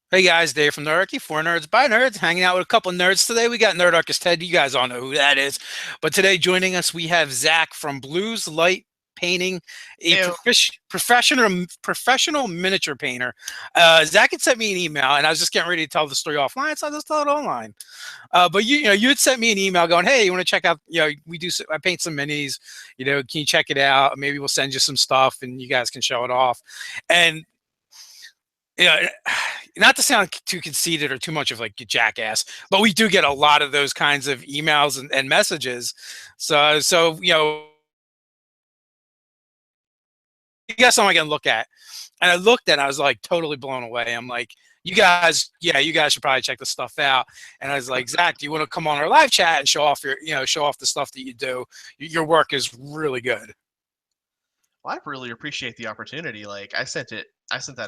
Hey guys, Dave from Nerdarchy, for nerds by nerds, hanging out with a couple of nerds today. We got Nerdarchist Ted. You guys all know who that is. But today joining us, we have Zach from Blues Light Painting, a Ew. professional miniature painter. Zach had sent me an email, and I was just getting ready to tell the story offline, so I'll just tell it online. But you had sent me an email going, "Hey, you want to check out? I paint some minis. Can you check it out? Maybe we'll send you some stuff, and you guys can show it off." And yeah, not to sound too conceited or too much of like a jackass, but we do get a lot of those kinds of emails and messages. So you got something I can look at, and I looked at, it, I was like totally blown away. I'm like, you guys should probably check this stuff out. And I was like, Zach, do you want to come on our live chat and show off the stuff that you do? Your work is really good. Well, I really appreciate the opportunity. Like, I sent that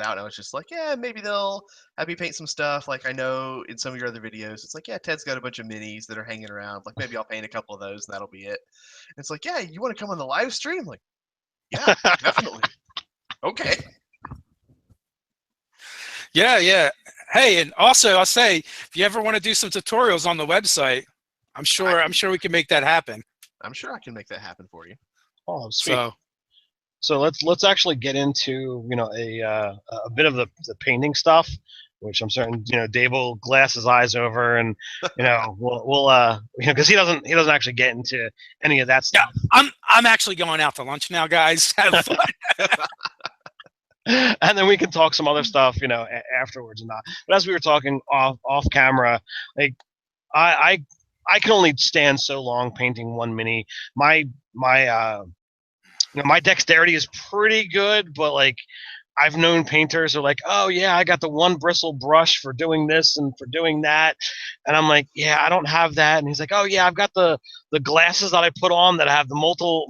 out, and I was just like, yeah, maybe they'll have me paint some stuff. Like, I know in some of your other videos, it's like, yeah, Ted's got a bunch of minis that are hanging around. Like, maybe I'll paint a couple of those, and that'll be it. And it's like, yeah, you want to come on the live stream? Like, yeah, definitely. Okay. Yeah, yeah. Hey, and also I'll say, if you ever want to do some tutorials on the website, I'm I sure I'm can. sure we can make that happen. I'm sure I can make that happen for you. Oh, sweet. So So let's actually get into a bit of the painting stuff, which I'm certain Dave will glass his eyes over, and we'll because he doesn't actually get into any of that yeah, stuff. I'm actually going out to lunch now, guys. Have fun. And then we can talk some other stuff afterwards and not. But as we were talking off camera, like I I can only stand so long painting one mini. My dexterity is pretty good, but like I've known painters who are like, oh yeah, I got the one bristle brush for doing this and for doing that, and I'm like, yeah, I don't have that. And he's like, oh yeah, I've got the glasses that I put on that have the multiple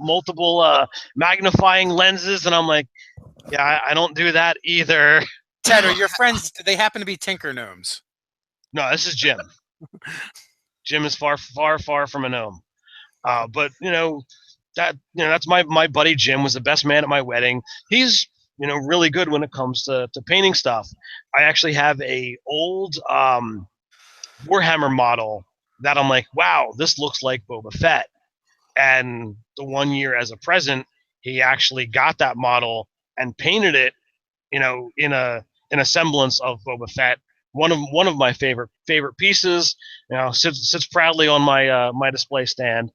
magnifying lenses, and I'm like, yeah, I don't do that either. Ted, are your friends? Do they happen to be Tinker Gnomes? No, this is Jim. Jim is far from a gnome. But that's my buddy Jim was the best man at my wedding. He's really good when it comes to painting stuff. I actually have a old Warhammer model that I'm like, wow, this looks like Boba Fett. And the one year as a present, he actually got that model and painted it, in a semblance of Boba Fett. One of my favorite pieces, sits proudly on my display stand.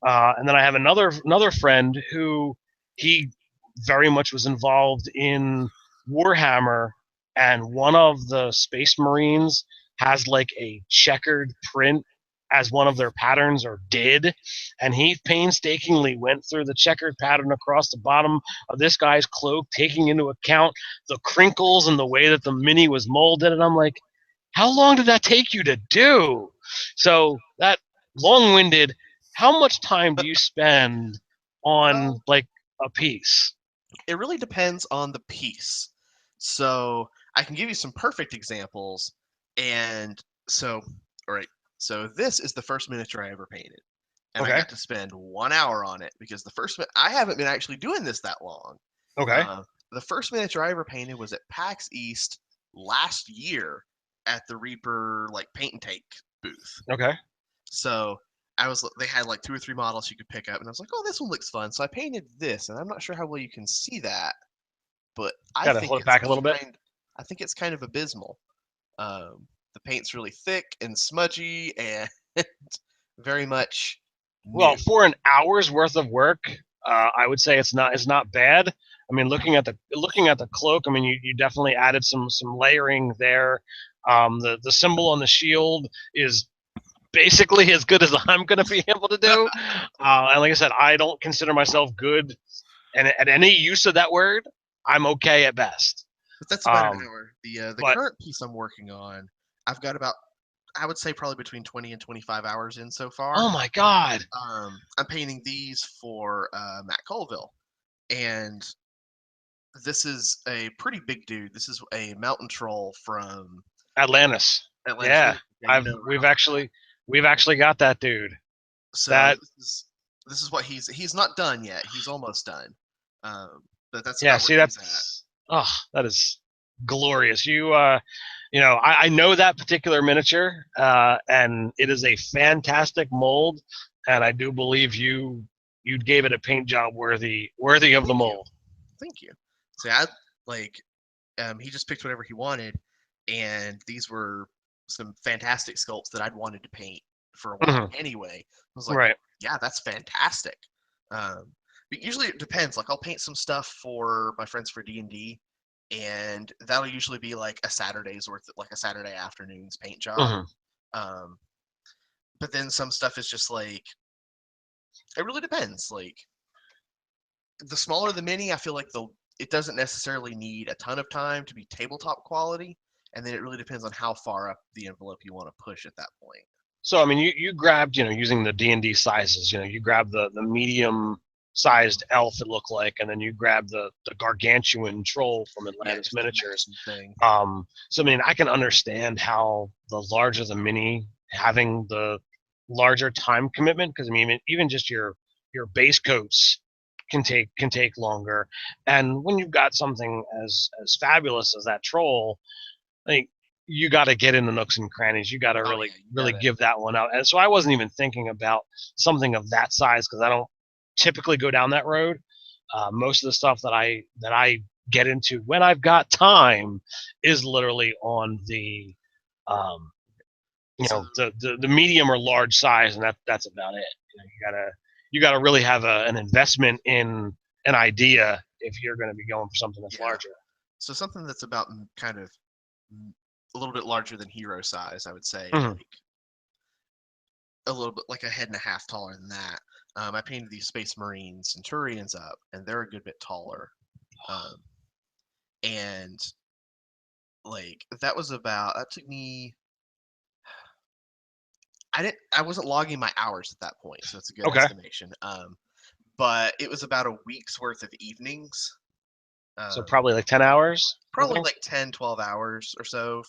And then I have another friend who he very much was involved in Warhammer, and one of the Space Marines has like a checkered print as one of their patterns, or did, and he painstakingly went through the checkered pattern across the bottom of this guy's cloak, taking into account the crinkles and the way that the mini was molded. And I'm like, how long did that take you to do? So that long-winded, how much time do you spend on Well, like a piece? it really depends on the piece. So I can give you some perfect examples. And so, all right. So this is the first miniature I ever painted, and I Okay. got to spend 1 hour on it because I haven't been actually doing this that long. Okay. Uh, the first miniature I ever painted was at PAX East last year at the Reaper like paint and take booth. Okay. So they had like two or three models you could pick up, and I was like, oh, this one looks fun. So I painted this, and I'm not sure how well you can see that, but Got to hold it back a little bit. I think it's kind of abysmal. The paint's really thick and smudgy and very much Well, new. for an hour's worth of work, I would say it's not bad. I mean, looking at the cloak, I mean, you definitely added some layering there. The symbol on the shield is basically as good as I'm going to be able to do. And like I said, I don't consider myself good, and at any use of that word, I'm okay at best. But that's about an Um, hour. The but current piece I'm working on, I've got about, I would say, probably between 20 and 25 hours in so oh far. my god, I'm painting these for Matt Colville, and this is a pretty big dude. This is a mountain troll from Atlantis. Atlantis. Yeah, Yeah, you I've know right we've off the bat. actually we've actually got that dude. So That this is what he's not done yet. He's almost done. But that's Yeah, about where see, he's at. that is. glorious. I know that particular miniature, and it is a fantastic mold, and I do believe you gave it a paint job worthy of the mold. Thank you. See, I he just picked whatever he wanted, and these were some fantastic sculpts that I'd wanted to paint for a while anyway. I was like, Right. yeah, that's fantastic. But usually it depends. Like I'll paint some stuff for my friends for D&D, and that'll usually be like a Saturday's worth, like a Saturday afternoon's paint job. But then some stuff is just like, it really depends. Like the smaller the mini, I feel like it doesn't necessarily need a ton of time to be tabletop quality, and then it really depends on how far up the envelope you want to push at that point. So I mean, you grabbed, using the D&D sizes, you grabbed the medium sized elf, it looked like, and then you grabbed the gargantuan troll from Atlantis Miniatures. So I mean, I can understand how the larger the mini, having the larger time commitment, because I mean, even just your base coats can take longer, and when you've got something as fabulous as that troll, like, you got to get in the nooks and crannies. You got to really give that one out. And so I wasn't even thinking about something of that size, because I don't typically go down that road. Most of the stuff that I get into when I've got time is literally on the the medium or large size, and that's about it. You gotta really have an investment in an idea if you're going to be going for something that's larger. So something that's about kind of a little bit larger than hero size, I would say, like a little bit like a head and a half taller than that. I painted these Space Marine Centurions up, and they're a good bit taller. And like that took me. I wasn't logging my hours at that point, so it's a good estimation. But it was about a week's worth of evenings. So probably like 10 hours? Probably like 10, 12 hours or so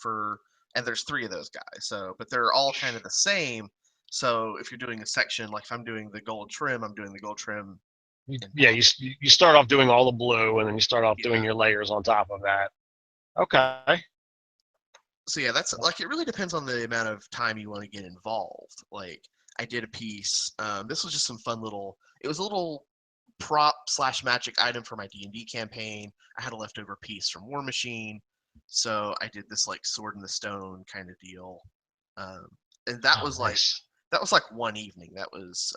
and there's 3 of those guys. But they're all kind of the same. So if you're doing a section, like if I'm doing the gold trim, I'm doing the gold trim. Yeah, you start off doing all the blue, and then you start off doing your layers on top of that. Okay. So yeah, that's like, it really depends on the amount of time you want to get involved. Like I did a piece. This was just some fun it was a little prop / magic item for my D&D campaign. I had a leftover piece from War Machine, so I did this like sword in the stone kind of deal. And that was nice. That was like one evening. That was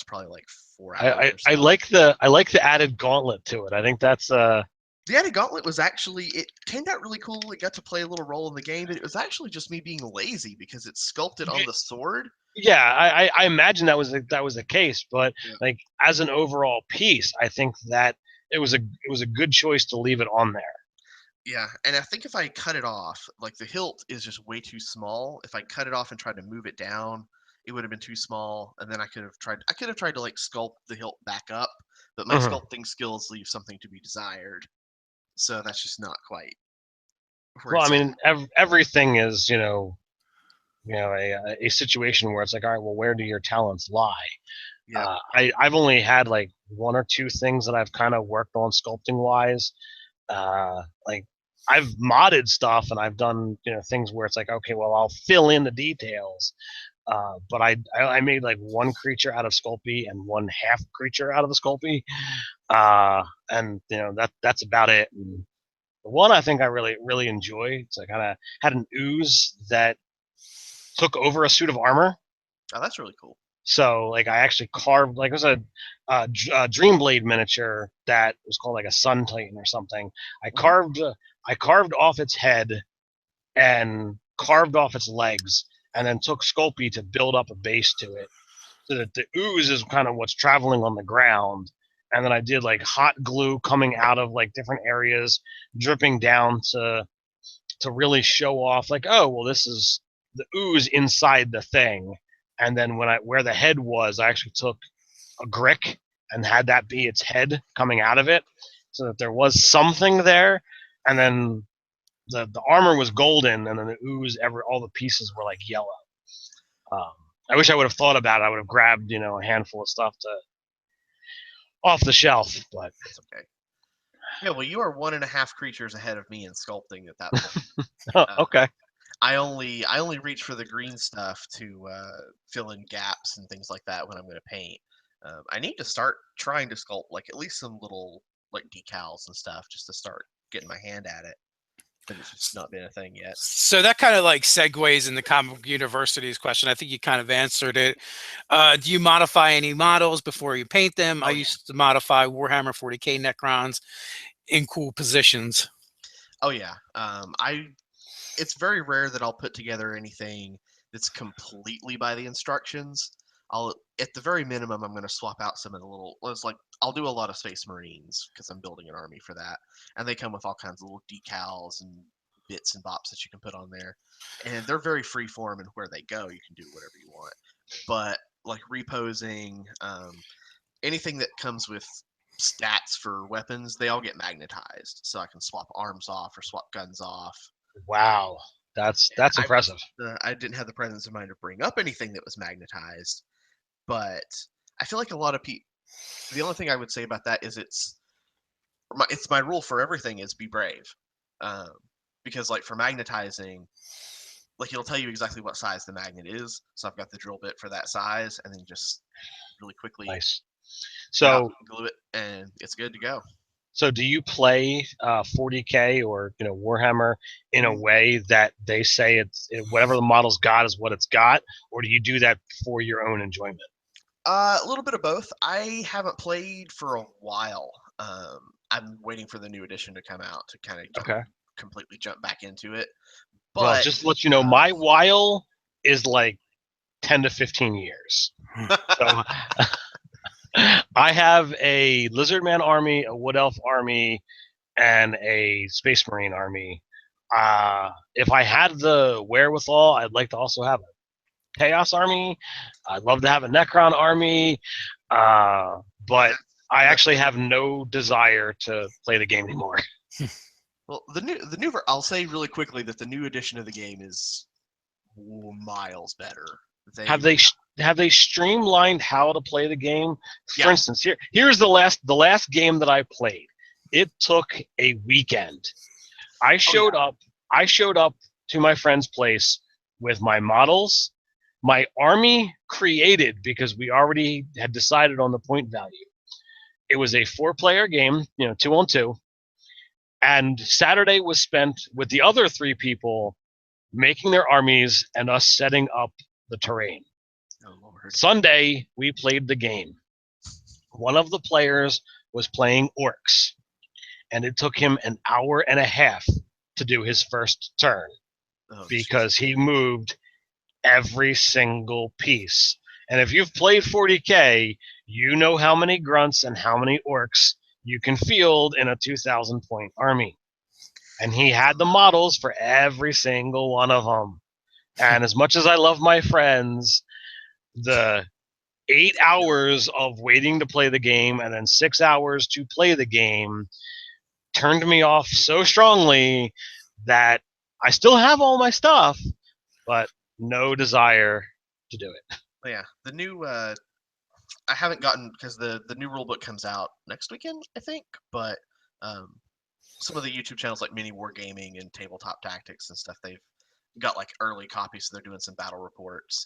probably like 4 hours. I like the added gauntlet to it. I think that's the added gauntlet was actually, it turned out really cool. It got to play a little role in the game, but it was actually just me being lazy because it's sculpted on the sword. Yeah, I imagine that was the case, but like as an overall piece, I think that it was a good choice to leave it on there. Yeah, and I think if I cut it off, like the hilt is just way too small. If I cut it off and tried to move it down, it would have been too small, and then I could have tried to like sculpt the hilt back up, but my sculpting skills leave something to be desired. So that's just not quite. Well, I mean, everything is, a situation where it's like, all right, well, where do your talents lie? Yeah. I've only had like 1 or 2 things that I've kind of worked on sculpting wise. Like I've modded stuff, and I've done, things where it's like, okay, well, I'll fill in the details. But I made like 1 creature out of Sculpey and 1 half creature out of the Sculpey. And that's about it. And the one I think I really enjoy, it's like kind of had an ooze that took over a suit of armor. Oh, that's really cool. So like I actually carved, like, it was a Dreamblade miniature that was called like a Sun Titan or something. I carved off its head and carved off its legs, and then took Sculpey to build up a base to it, so that the ooze is kind of what's traveling on the ground. And then I did like hot glue coming out of like different areas, dripping down to really show off, like, oh, well, this is the ooze inside the thing. And then where the head was, I actually took a Grick and had that be its head coming out of it, so that there was something there. And then the armor was golden, and then the ooze, all the pieces were like yellow. I wish I would have thought about it. I would have grabbed, a handful of stuff off the shelf, but it's okay. Yeah, well, you are 1.5 creatures ahead of me in sculpting at that point. Okay. I only reach for the green stuff to fill in gaps and things like that when I'm going to paint. I need to start trying to sculpt like at least some little like decals and stuff just to start getting my hand at it. But it's just not been a thing yet. So that kind of like segues into Comic Book University's question. I think you kind of answered it. Do you modify any models before you paint them? I Oh yeah. used to modify Warhammer 40K Necrons in cool positions. Oh yeah. It's very rare that I'll put together anything that's completely by the instructions. I'll at the very minimum I'm going to swap out some of the little. Well, it's like I'll do a lot of Space Marines because I'm building an army for that, and they come with all kinds of little decals and bits and bops that you can put on there, and they're very free form in where they go. You can do whatever you want, but like reposing, anything that comes with stats for weapons, they all get magnetized, so I can swap arms off or swap guns off. Wow. That's I impressive. I didn't have the presence of mind to bring up anything that was magnetized, but I feel like a lot of people. The only thing I would say about that is it's my rule for everything is be brave, um, because like for magnetizing, like it'll tell you exactly what size the magnet is. So I've got the drill bit for that size, and then just really quickly Nice. get out So and glue it, and it's good to go. so do you play 40K or Warhammer in a Mhm. way that they say whatever the model's got is what it's got, or do you do that for your own enjoyment? A little bit of both. I haven't played for a while. I'm waiting for the new edition to come out to kind of Okay. completely jump back into it. Well, But just to let you know, my while is like 10 to 15 years. So I have a Lizardman army, a Wood Elf army, and a Space Marine army. If I had the wherewithal, I'd like to also have a Chaos army. I'd love to have a Necron army, but I actually have no desire to play the game anymore. well, I'll say really quickly that the new edition of the game is miles better. Have they streamlined how to play the game? For Yeah. instance, here's the last game that I played. It took a weekend. I showed up to my friend's place with my models, my army created because we already had decided on the point value. It was a 4-player game, 2-on-2, and Saturday was spent with the other 3 people making their armies and us setting up the terrain. Oh, Lord. Sunday, we played the game. One of the players was playing orcs, and it took him an hour and a half to do his first turn because he moved every single piece. And if you've played 40K, you know how many grunts and how many orcs you can field in a 2,000 point army. And he had the models for every single one of them. And as much as I love my friends, the 8 hours of waiting to play the game and then 6 hours to play the game turned me off so strongly that I still have all my stuff, but no desire to do it. Yeah, the new I haven't gotten because the new rulebook comes out next weekend, I think. But some of the YouTube channels like Mini Wargaming and Tabletop Tactics and stuff, they've got like early copies, so they're doing some battle reports.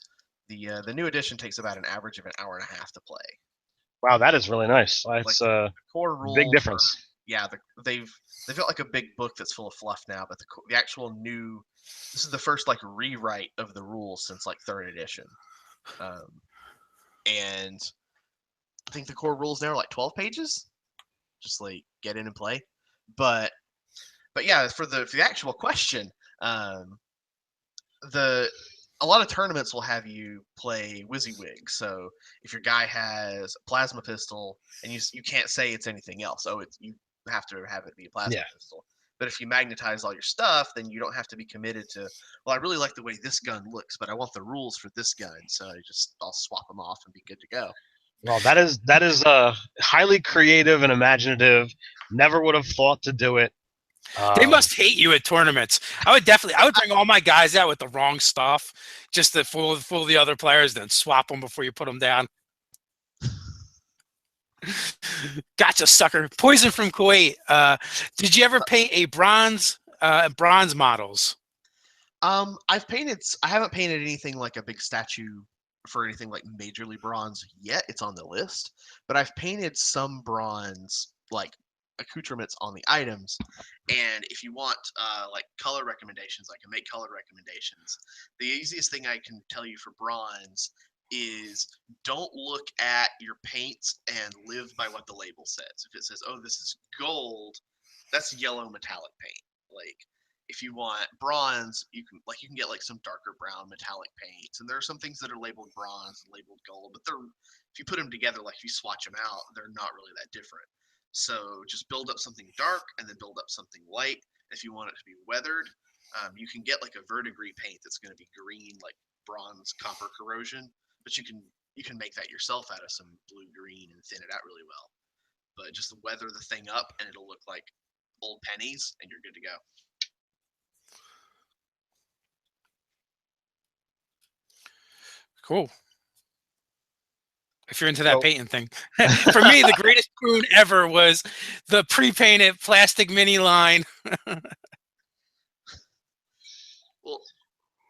The new edition takes about an average of an hour and a half to play. Wow, that is really nice. That's a Core rules big difference. they've got like a big book that's full of fluff now, but the actual new, this is the first like rewrite of the rules since like 3rd edition, and I think the core rules now are like 12 pages. Just like get in and play, but yeah, for the actual question, the a lot of tournaments will have you play WYSIWYG. So if your guy has a plasma pistol and you can't say it's anything else, you have to have it be a plasma pistol. But if you magnetize all your stuff, then you don't have to be committed to, well, I really like the way this gun looks, but I want the rules for this gun, so I'll swap them off and be good to go. Well, that is highly creative and imaginative. Never would have thought to do it. They must hate you at tournaments. I would bring all my guys out with the wrong stuff just to fool the other players, then swap them before you put them down. Gotcha, sucker. Poison from Kuwait. Did you ever paint a bronze models? I've painted. I haven't painted anything like a big statue for anything like majorly bronze yet. It's on the list, but I've painted some bronze like accoutrements on the items. And if you want like color recommendations, I can make color recommendations. The easiest thing I can tell you for bronze is don't look at your paints and live by what the label says. If it says, "Oh, this is gold," that's yellow metallic paint. Like if you want bronze, you can get like some darker brown metallic paints, and there are some things that are labeled bronze and labeled gold, but they're if you put them together, like if you swatch them out, they're not really that different. So just build up something dark and then build up something light. If you want it to be weathered, you can get like a verdigris paint that's going to be green, like bronze copper corrosion, but you can make that yourself out of some blue green and thin it out really well. But just weather the thing up and it'll look like old pennies, and you're good to go. Cool. If you're into that painting thing. For me, the greatest boon ever was the pre-painted plastic mini line. Well,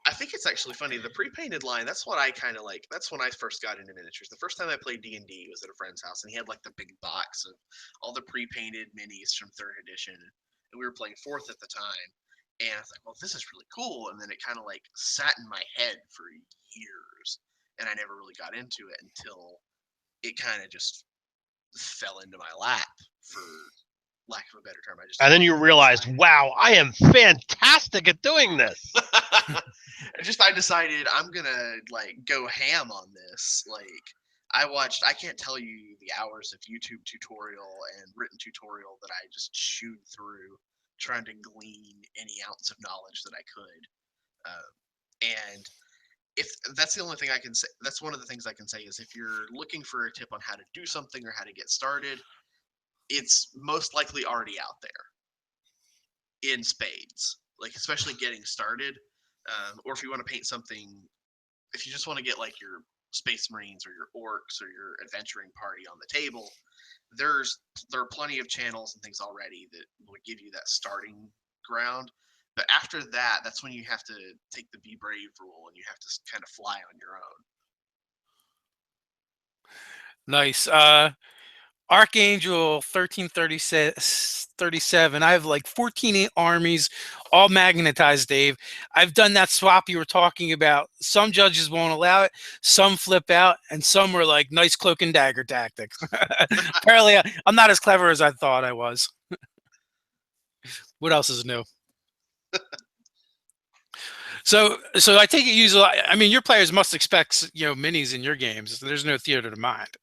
I think it's actually funny. The pre-painted line, that's what I kind of like. That's when I first got into miniatures. The first time I played D&D was at a friend's house, and he had like the big box of all the pre-painted minis from 3rd edition. And we were playing 4th at the time. And I was like, well, this is really cool. And then it kind of like sat in my head for years. And I never really got into it until it kind of just fell into my lap, for lack of a better term. And then you realized, wow, I am fantastic at doing this. I decided I'm gonna like go ham on this. Like I can't tell you the hours of YouTube tutorial and written tutorial that I just chewed through trying to glean any ounce of knowledge that I could. And if that's the only thing I can say, that's one of the things I can say is if you're looking for a tip on how to do something or how to get started, it's most likely already out there in spades. Like especially getting started, or if you want to paint something, if you just want to get like your Space Marines or your Orcs or your adventuring party on the table, there are plenty of channels and things already that will give you that starting ground. But after that, that's when you have to take the be brave rule and you have to kind of fly on your own. Nice. Archangel 1337. I have like 14 armies, all magnetized, Dave. I've done that swap you were talking about. Some judges won't allow it, some flip out, and some were like nice cloak and dagger tactics. Apparently, I'm not as clever as I thought I was. What else is new? So I take it usually. I mean, your players must expect minis in your games. There's no theater of the mind.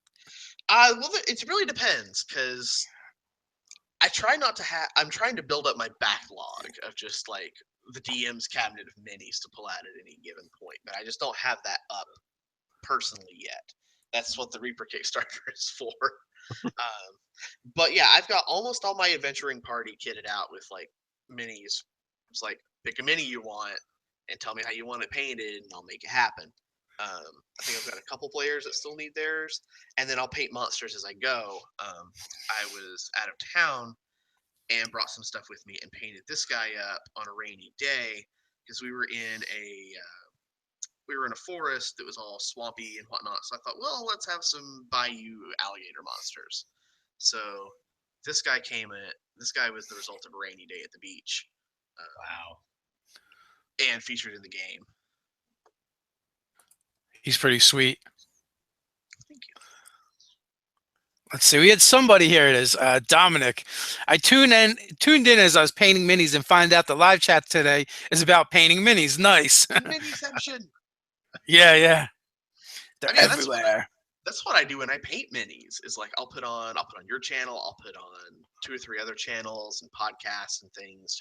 Well, it really depends because I try not to have. I'm trying to build up my backlog of just like the DM's cabinet of minis to pull out at any given point, but I just don't have that up personally yet. That's what the Reaper Kickstarter is for. But yeah, I've got almost all my adventuring party kitted out with like minis. It's like pick a mini you want and tell me how you want it painted, and I'll make it happen. I think I've got a couple players that still need theirs, and then I'll paint monsters as I go. I was out of town and brought some stuff with me and painted this guy up on a rainy day because we were in a forest that was all swampy and whatnot. So I thought, well, let's have some Bayou alligator monsters. So this guy was the result of a rainy day at the beach. Wow. And featured in the game. He's pretty sweet. Thank you. Let's see. We had somebody here. It is Dominic. I tuned in as I was painting minis and find out the live chat today is about painting minis. Nice. Miniception. Yeah. They're everywhere. That's what I do when I paint minis. Is like I'll put on your channel. I'll put on 2 or 3 other channels and podcasts and things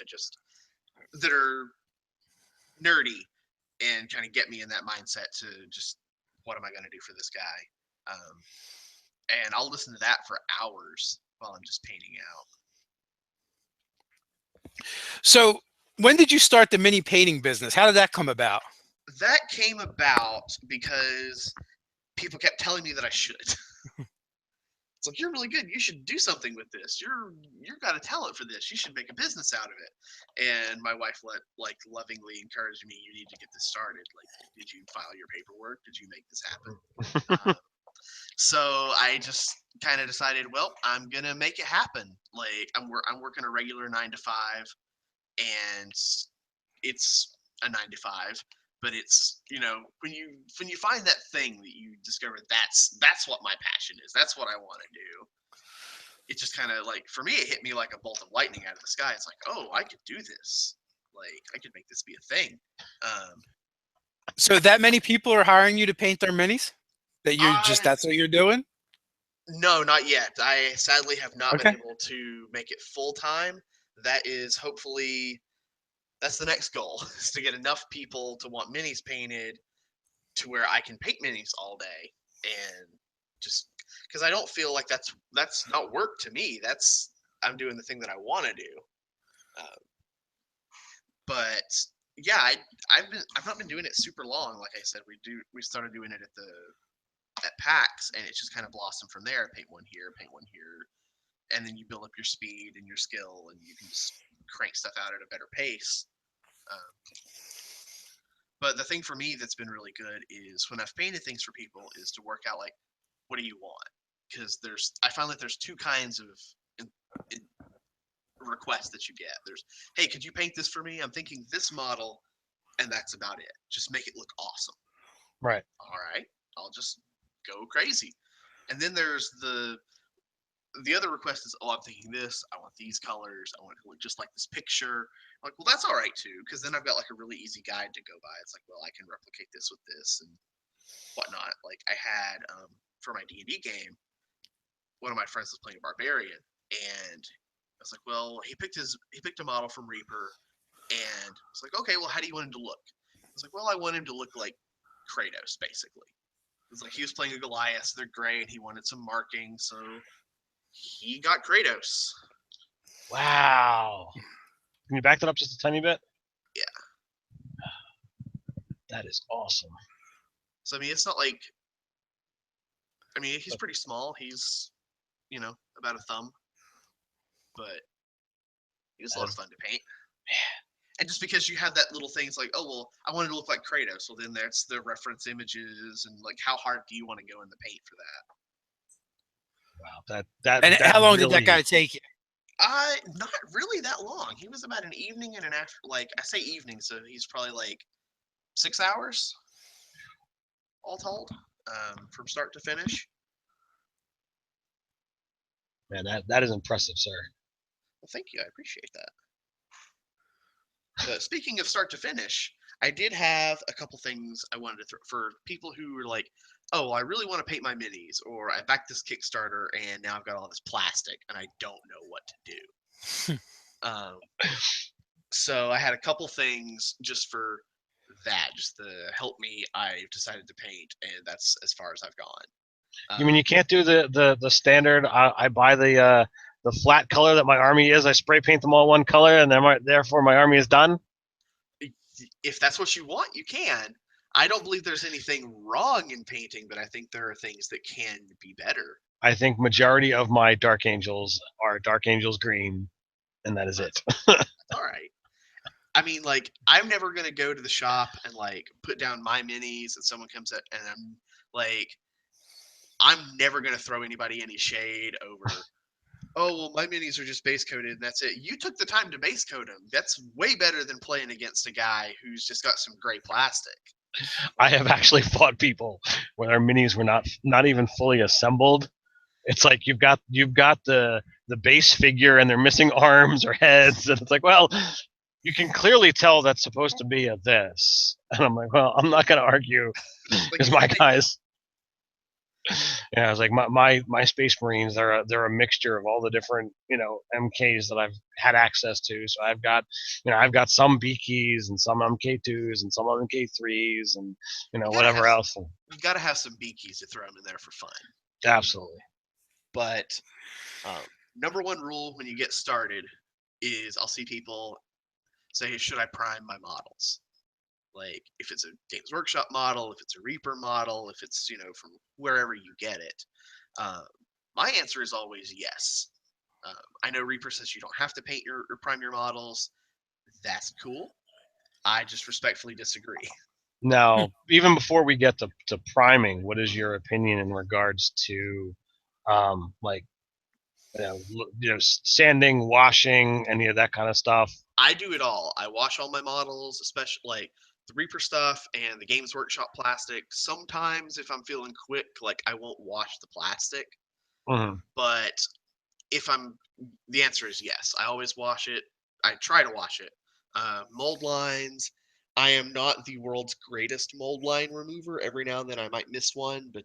that are nerdy and kind of get me in that mindset to just what am I going to do for this guy. And I'll listen to that for hours while I'm just painting out. So when did you start the mini painting business? How did that come about? That came about because people kept telling me that I should. It's It's like, you're really good. You should do something with this. You've got a talent for this. You should make a business out of it. And my wife lovingly encouraged me. You need to get this started. Like, did you file your paperwork? Did you make this happen? So I just kind of decided, well, I'm gonna make it happen. Like, I'm working a regular 9 to 5, and it's a 9 to 5. But it's, when you find that thing that you discover, that's what my passion is. That's what I want to do. It just kind of, like, for me, it hit me like a bolt of lightning out of the sky. It's like, oh, I could do this. Like, I could make this be a thing. So that many people are hiring you to paint their minis? That's what you're doing? No, not yet. I sadly have not been Okay. able to make it full time. That is hopefully, that's the next goal, is to get enough people to want minis painted to where I can paint minis all day, and just because I don't feel like that's not work to me. I'm doing the thing that I want to do. But yeah, I've not been doing it super long. Like I said, we started doing it at PAX, and it just kind of blossomed from there. Paint one here, and then you build up your speed and your skill, and you can just crank stuff out at a better pace. But the thing for me that's been really good is when I've painted things for people is to work out, like, what do you want? Because I find that there's two kinds of requests that you get. There's, hey, could you paint this for me? I'm thinking this model, and that's about it. Just make it look awesome. Right. All right, I'll just go crazy. And then there's the other request is, oh, I'm thinking this. I want these colors. I want it to look just like this picture. I'm like, well, that's all right too, because then I've got like a really easy guide to go by. It's like, well, I can replicate this with this and whatnot. Like, I had for my D&D game, one of my friends was playing a barbarian, and I was like, well, he picked a model from Reaper, and I was like, okay, well, how do you want him to look? I was like, well, I want him to look like Kratos, basically. It's like he was playing a Goliath, they're gray, and he wanted some marking, so he got Kratos. Wow. Can you back that up just a tiny bit? Yeah. That is awesome. So, I mean, it's not like, I mean, he's pretty small. He's, about a thumb. But he was a lot of fun to paint. And just because you have that little thing, it's like, oh, well, I wanted to look like Kratos. Well, then that's the reference images, and, like, how hard do you want to go in the paint for that? Wow. That And how long did that really- guy take you? Not really that long. He was about an evening and an after. Like, I say evening, so he's probably like 6 hours, all told, from start to finish. Man, that is impressive, sir. Well, thank you. I appreciate that. But speaking of start to finish, I did have a couple things I wanted to throw for people who were like, oh, I really want to paint my minis, or I backed this Kickstarter and now I've got all this plastic and I don't know what to do. So I had a couple things just for that, just to help me. I've decided to paint, and that's as far as I've gone. You mean you can't do the standard? I buy the flat color that my army is. I spray paint them all one color, and therefore my army is done. If that's what you want, you can. I don't believe there's anything wrong in painting, but I think there are things that can be better. I think majority of my Dark Angels are Dark Angels green, and that is it. That's all right. I mean, like, I'm never gonna go to the shop and like put down my minis, and someone comes up and I'm never gonna throw anybody any shade over. Oh, well, my minis are just base coated, and that's it. You took the time to base coat them. That's way better than playing against a guy who's just got some gray plastic. I have actually fought people where their minis were not even fully assembled. It's like you've got the base figure and they're missing arms or heads, and it's like, well, you can clearly tell that's supposed to be a this. And I'm like, well, I'm not gonna argue because my guys. Yeah, I was like, my Space Marines, they're a mixture of all the different MKs that I've had access to. So I've got some BKs and some MK2s and some MK3s and whatever else. You got to have some BKs to throw them in there for fun. Absolutely. But number one rule when you get started is I'll see people say, should I prime my models? Like, if it's a Games Workshop model, if it's a Reaper model, if it's from wherever you get it, My answer is always yes. I know Reaper says you don't have to paint or prime your models. That's cool. I just respectfully disagree. Now, even before we get to priming, what is your opinion in regards to, like, sanding, washing, any of that kind of stuff? I do it all. I wash all my models, especially like the Reaper stuff and the Games Workshop plastic. Sometimes if I'm feeling quick, like I won't wash the plastic. Mm-hmm. But the answer is yes. I always wash it. I try to wash it. Mold lines. I am not the world's greatest mold line remover. Every now and then I might miss one, but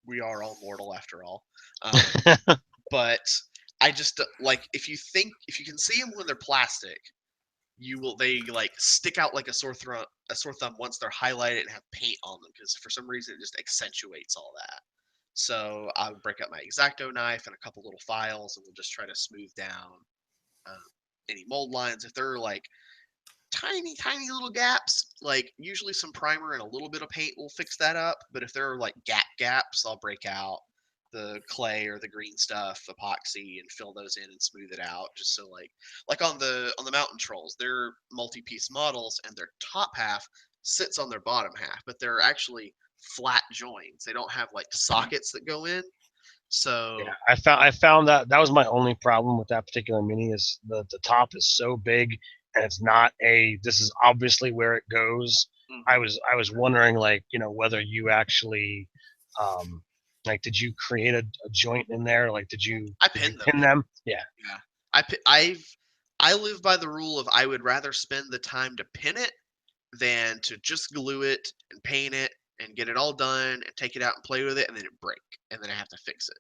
we are all mortal after all. But I just like if you can see them when they're plastic, they like stick out like a sore thumb once they're highlighted and have paint on them, because for some reason it just accentuates all that. So I would break out my X-Acto knife and a couple little files, and we'll just try to smooth down any mold lines. If they're like tiny little gaps, like usually some primer and a little bit of paint will fix that up. But if there are like gaps, I'll break out the clay or the green stuff, epoxy, and fill those in and smooth it out, just so like on the mountain trolls, they're multi-piece models and their top half sits on their bottom half, but they're actually flat joins. They don't have like sockets that go in. So Yeah, I found that was my only problem with that particular mini, is the top is so big, and it's not this is obviously where it goes. I was wondering, like, whether you actually, like, did you create a joint in there? Like, did you pin them? Yeah. I live by the rule of I would rather spend the time to pin it than to just glue it and paint it and get it all done and take it out and play with it and then it break and then I have to fix it.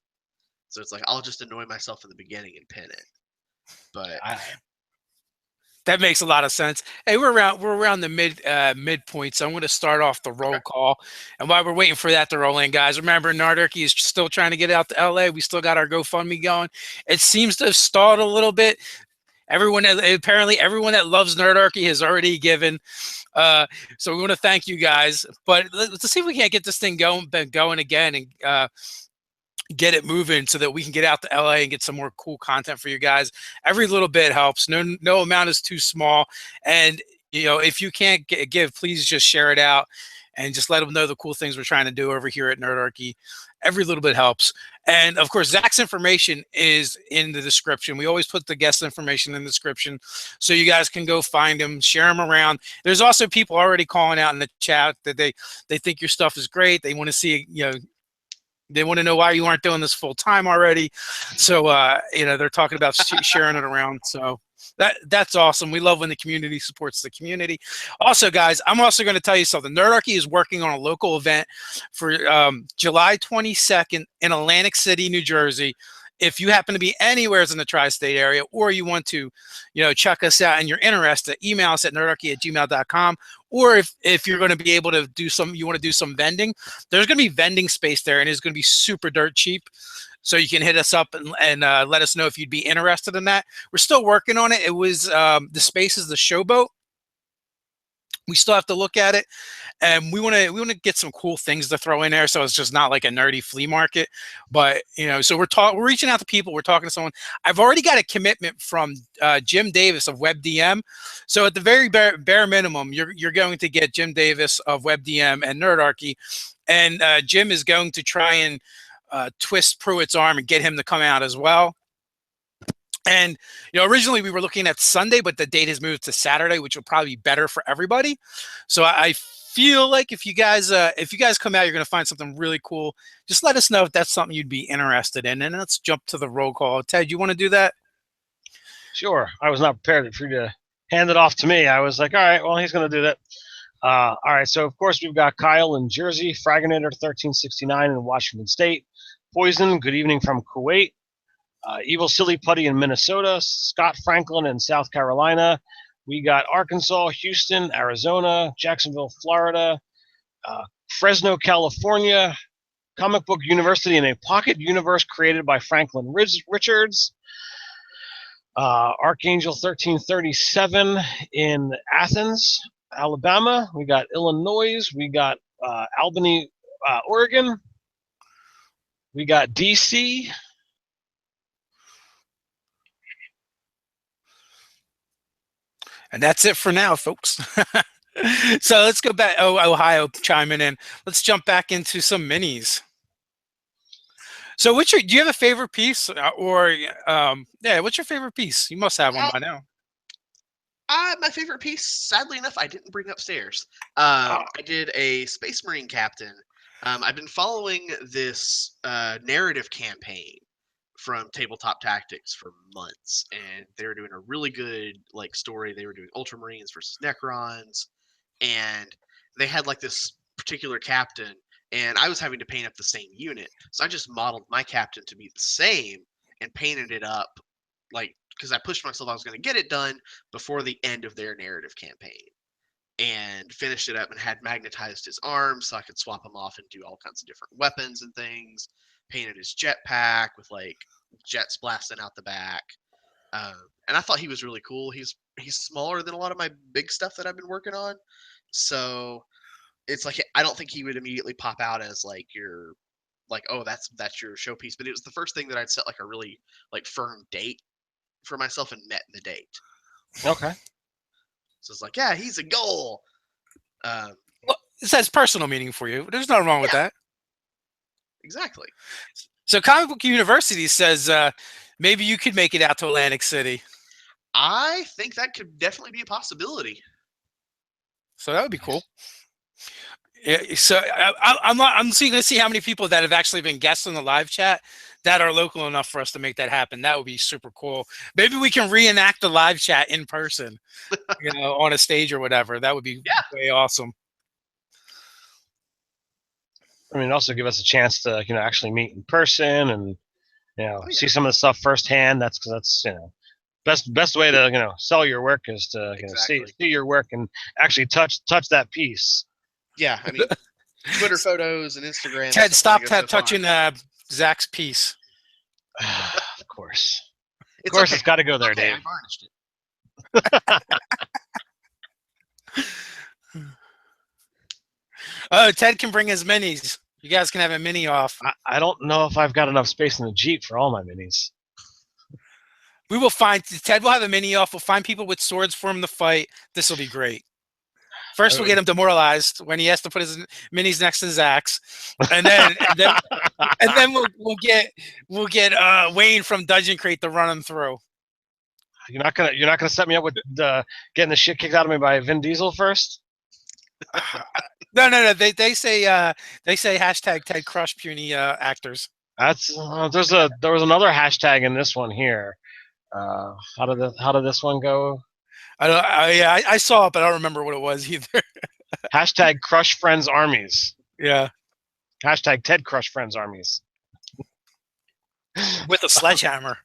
So it's like I'll just annoy myself in the beginning and pin it. But that makes a lot of sense. Hey, we're around the midpoint, so I'm going to start off the roll call. And while we're waiting for that to roll in, guys, remember Nerdarchy is still trying to get out to LA. We still got our GoFundMe going. It seems to have stalled a little bit. Apparently everyone that loves Nerdarchy has already given. So we want to thank you guys. But let's see if we can't get this thing going again and get it moving so that we can get out to LA and get some more cool content for you guys. Every little bit helps. No amount is too small. And if you can't give, please just share it out and just let them know the cool things we're trying to do over here at Nerdarchy. Every little bit helps. And of course, Zach's information is in the description. We always put the guest information in the description so you guys can go find him, share him around. There's also people already calling out in the chat that they think your stuff is great. They want to see, they want to know why you aren't doing this full time already. So, they're talking about sharing it around. So that's awesome. We love when the community supports the community. Also, guys, I'm also going to tell you something. Nerdarchy is working on a local event for July 22nd in Atlantic City, New Jersey. If you happen to be anywhere in the tri-state area, or you want to, check us out and you're interested, email us at nerdarchy@gmail.com. Or if you're going to be able to you want to do some vending, there's going to be vending space there, and it's going to be super dirt cheap. So you can hit us up and let us know if you'd be interested in that. We're still working on it. It was the space is the Showboat. We still have to look at it, and we want to get some cool things to throw in there, so it's just not like a nerdy flea market. But so we're reaching out to people. We're talking to someone. I've already got a commitment from Jim Davis of WebDM. So at the very bare minimum, you're going to get Jim Davis of WebDM and Nerdarchy, and Jim is going to try and twist Pruitt's arm and get him to come out as well. And originally we were looking at Sunday, but the date has moved to Saturday, which will probably be better for everybody. So I feel like if you guys come out, you're going to find something really cool. Just let us know if that's something you'd be interested in. And let's jump to the roll call. Ted, you want to do that? Sure. I was not prepared for you to hand it off to me. I was like, all right, well, he's going to do that. All right. So of course we've got Kyle in Jersey, Fraginator 1369 in Washington State, Poison, good evening from Kuwait. Evil Silly Putty in Minnesota, Scott Franklin in South Carolina. We got Arkansas, Houston, Arizona, Jacksonville, Florida, Fresno, California, Comic Book University in a Pocket Universe created by Franklin Richards. Archangel 1337 in Athens, Alabama. We got Illinois. We got Albany, Oregon. We got DC. And that's it for now, folks. So let's go back. Oh, Ohio chiming in. Let's jump back into some minis. So, do you have a favorite piece, or yeah, what's your favorite piece? You must have one by now. My favorite piece, sadly enough, I didn't bring upstairs. Ah. I did a Space Marine captain. I've been following this narrative campaign from Tabletop Tactics for months, and they were doing a really good like story. They were doing Ultramarines versus Necrons, and they had like this particular captain, and I was having to paint up the same unit, so I just modeled my captain to be the same and painted it up like because I pushed myself. I was going to get it done before the end of their narrative campaign, and finished it up and had magnetized his arms so I could swap him off and do all kinds of different weapons and things. Painted his jetpack with like jets blasting out the back, and I thought he was really cool. He's smaller than a lot of my big stuff that I've been working on, so it's like I don't think he would immediately pop out as like your like oh that's your showpiece. But it was the first thing that I'd set like a really like firm date for myself and met the date. Okay. So it's like yeah, he's a goal. Well, it has personal meaning for you. There's nothing wrong with that. Exactly. So, Comic Book University says maybe you could make it out to Atlantic City. I think that could definitely be a possibility. So that would be cool. Yeah, so I'm seeing to see how many people that have actually been guests in the live chat that are local enough for us to make that happen. That would be super cool. Maybe we can reenact the live chat in person, on a stage or whatever. That would be way awesome. I mean, also give us a chance to actually meet in person and see some of the stuff firsthand. That's best way to sell your work is to see your work and actually touch that piece. Yeah, I mean, Twitter photos and Instagram. Ted, stop touching Zach's piece. Of course. It's got to go there, Dave. I varnished it. Oh, Ted can bring his minis. You guys can have a mini off. I don't know if I've got enough space in the Jeep for all my minis. We will find Ted will have a mini off. We'll find people with swords for him to fight. This will be great. First, we'll get him demoralized when he has to put his minis next to Zach's, and then we'll get Wayne from Dungeon Crate to run him through. You're not gonna set me up with getting the shit kicked out of me by Vin Diesel first. No. They say hashtag Ted Crush puny actors. That's there was another hashtag in this one here. How did this one go? I saw it, but I don't remember what it was either. Hashtag Crush Friends Armies. Yeah. Hashtag Ted Crush Friends Armies. With a sledgehammer.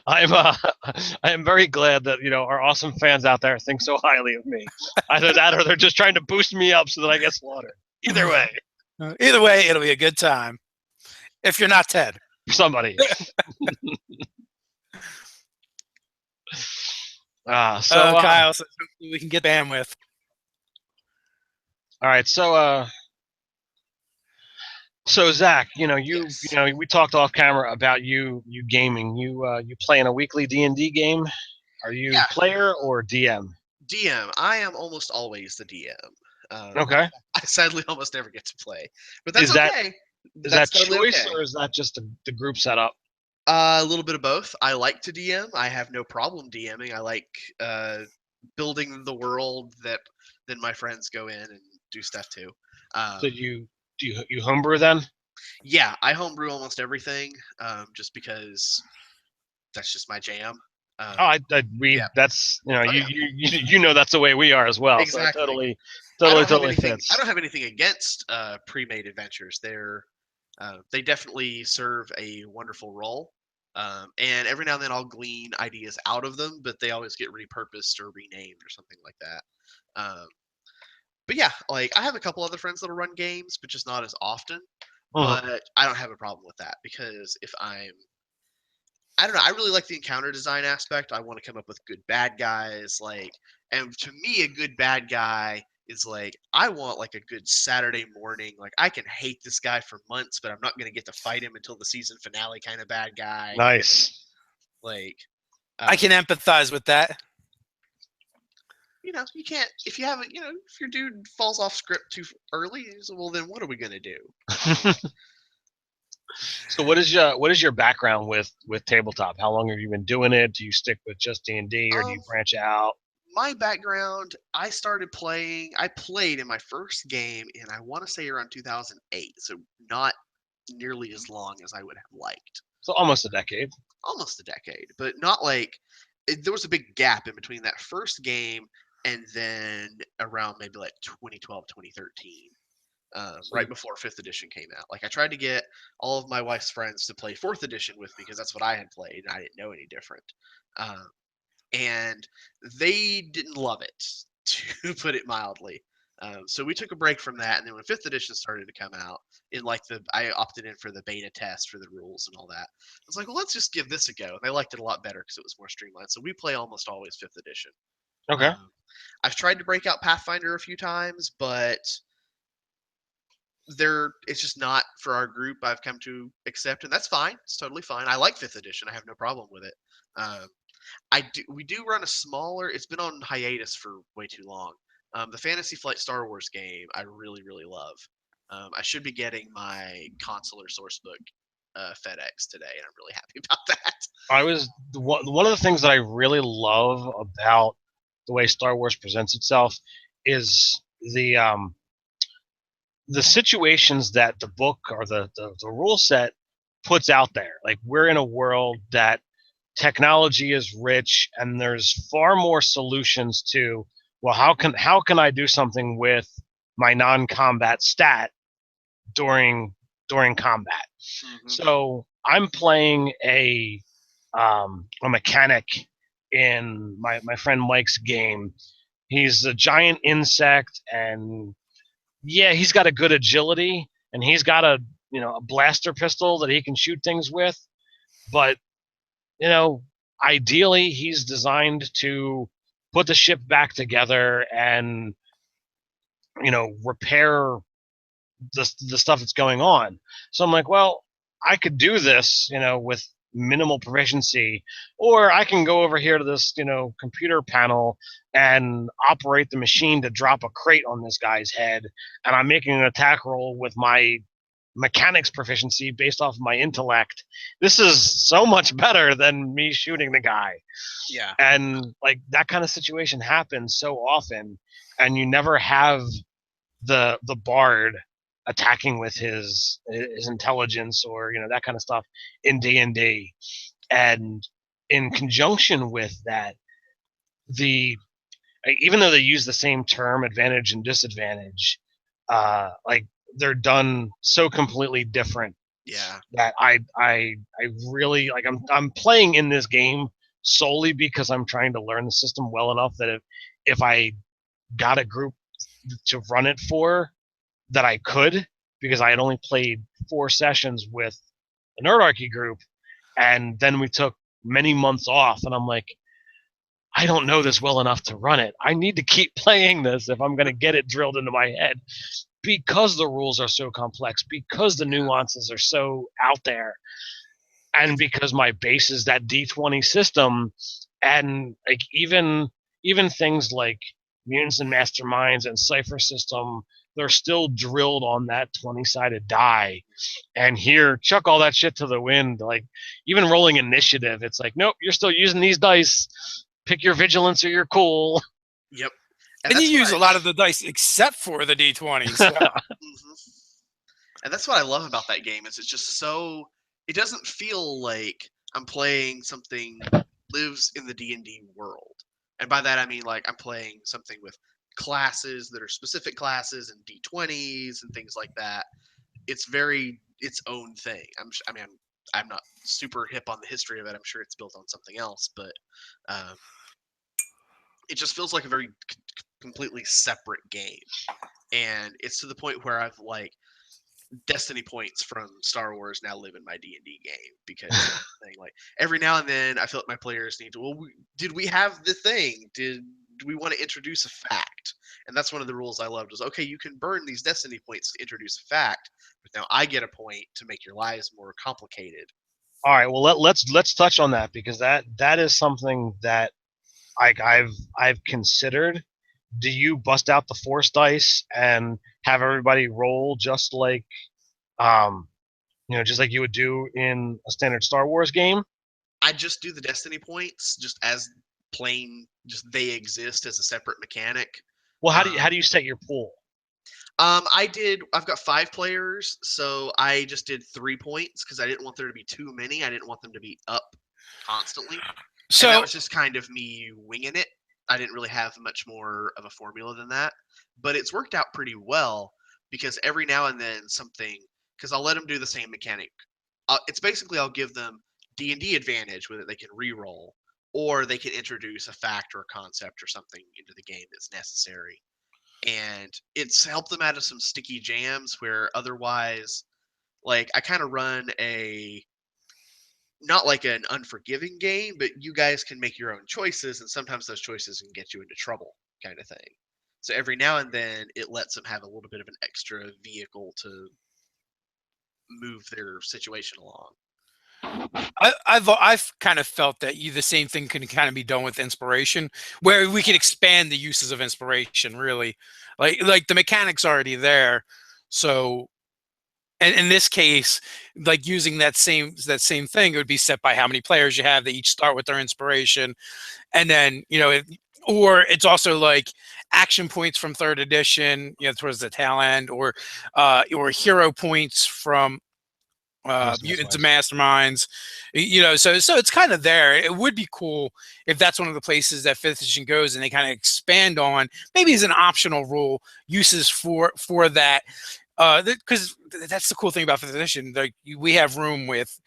I am very glad that our awesome fans out there think so highly of me. Either that or they're just trying to boost me up so that I get slaughtered. Either way, it'll be a good time. If you're not Ted, somebody. Kyle says we can get bandwidth. All right, so Zach, we talked off camera about you gaming. You play in a weekly D&D game. Are you player or DM? DM. I am almost always the DM. Okay. I sadly almost never get to play, but that's okay. Is that choice or is that just the group setup? A little bit of both. I like to DM. I have no problem DMing. I like building the world that then my friends go in and do stuff too. So you homebrew then? Yeah, I homebrew almost everything, just because that's just my jam. That's that's the way we are as well. Exactly. So totally fits. I don't have anything against pre-made adventures. They definitely serve a wonderful role, and every now and then I'll glean ideas out of them, but they always get repurposed or renamed or something like that. But yeah, like I have a couple other friends that'll run games, but just not as often. But I don't have a problem with that because I don't know. I really like the encounter design aspect. I want to come up with good bad guys, and to me, a good bad guy is like, I want like a good Saturday morning. Like, I can hate this guy for months, but I'm not going to get to fight him until the season finale kind of bad guy. Nice. Like, I can empathize with that. you know, you can't, if you haven't, you know, if your dude falls off script too early, well, then what are we going to do? So what is your background with tabletop? How long have you been doing it? Do you stick with just D&D or do you branch out? My background, I played in my first game in, I want to say, around 2008, so not nearly as long as I would have liked. So almost a decade. Almost a decade, but not like, there was a big gap in between that first game and then around maybe like 2012, 2013. Right before 5th edition came out. Like, I tried to get all of my wife's friends to play 4th edition with me because that's what I had played, and I didn't know any different. And they didn't love it, to put it mildly. So we took a break from that, and then when 5th edition started to come out, I opted in for the beta test for the rules and all that. I was like, well, let's just give this a go. And they liked it a lot better because it was more streamlined. So we play almost always 5th edition. Okay. I've tried to break out Pathfinder a few times, but it's just not for our group. I've come to accept, and that's fine. It's totally fine. I like 5th edition. I have no problem with it. We do run a smaller, it's been on hiatus for way too long. The Fantasy Flight Star Wars game I really, really love. I should be getting my consular source book FedEx today, and I'm really happy about that. One of the things that I really love about the way Star Wars presents itself is the situations that the book or the rule set puts out there. Like, we're in a world that technology is rich, and there's far more solutions to, well, how can I do something with my non-combat stat during combat? Mm-hmm. So I'm playing a mechanic in my friend Mike's game. He's a giant insect, and yeah, he's got a good agility, and he's got a blaster pistol that he can shoot things with, but ideally he's designed to put the ship back together and repair the stuff that's going on. So I'm like, well, I could do this with minimal proficiency, or I can go over here to this computer panel and operate the machine to drop a crate on this guy's head, and I'm making an attack roll with my mechanics proficiency based off of my intellect. This is so much better than me shooting the guy. Yeah. And like, that kind of situation happens so often, and you never have the bard attacking with his intelligence or that kind of stuff in D&D. And in conjunction with that, even though they use the same term, advantage and disadvantage, like, they're done so completely different. Yeah. That I really like. I'm playing in this game solely because I'm trying to learn the system well enough that if I got a group to run it for, that I could, because I had only played 4 sessions with the Nerdarchy group, and then we took many months off, and I'm like, I don't know this well enough to run it. I need to keep playing this if I'm going to get it drilled into my head, because the rules are so complex, because the nuances are so out there, and because my base is that D20 system, and like even things like mutants and masterminds and cipher system, they're still drilled on that 20-sided die. And here, chuck all that shit to the wind. Like, even rolling initiative, it's like, nope, you're still using these dice. Pick your vigilance or you're cool. Yep. And you use a lot of the dice except for the D20s. So. Mm-hmm. And that's what I love about that game, is it's just so, it doesn't feel like I'm playing something that lives in the D&D world. And by that I mean, like, I'm playing something with classes that are specific classes and D20s and things like that. It's very its own thing. I'm not super hip on the history of it. I'm sure it's built on something else, but it just feels like a very completely separate game. And it's to the point where I've, like, Destiny points from Star Wars now live in my D&D game, because like, every now and then I feel like my players need to, well, did we have the thing? Do we want to introduce a fact? fact. And that's one of the rules I loved was, okay, you can burn these destiny points to introduce a fact, but now I get a point to make your lives more complicated. All right, well let's touch on that, because that is something that I've considered. Do you bust out the force dice and have everybody roll just like just like you would do in a standard Star Wars game? I just do the destiny points just as plain, just they exist as a separate mechanic. Well, how do you set your pool? I've got 5 players, so I just did 3 points because I didn't want there to be too many. I didn't want them to be up constantly. So and that was just kind of me winging it. I didn't really have much more of a formula than that, but it's worked out pretty well because every now and then because I'll let them do the same mechanic. It's basically I'll give them D&D advantage with it. They can re-roll, or they can introduce a fact or a concept or something into the game that's necessary. And it's helped them out of some sticky jams where otherwise, like, I kind of run not like an unforgiving game, but you guys can make your own choices, and sometimes those choices can get you into trouble, kind of thing. So every now and then, it lets them have a little bit of an extra vehicle to move their situation along. I've kind of felt that the same thing can kind of be done with inspiration, where we can expand the uses of inspiration. Really, like the mechanics already there, so. And in this case, like using that same thing, it would be set by how many players you have. They each start with their inspiration, and then or it's also like action points from 3rd edition, towards the tail end, or hero points from Mutants and Masterminds, so it's kind of there. It would be cool if that's one of the places that 5th edition goes, and they kind of expand on, maybe as an optional rule, uses for that. Because that's the cool thing about 5th edition. Like, we have room with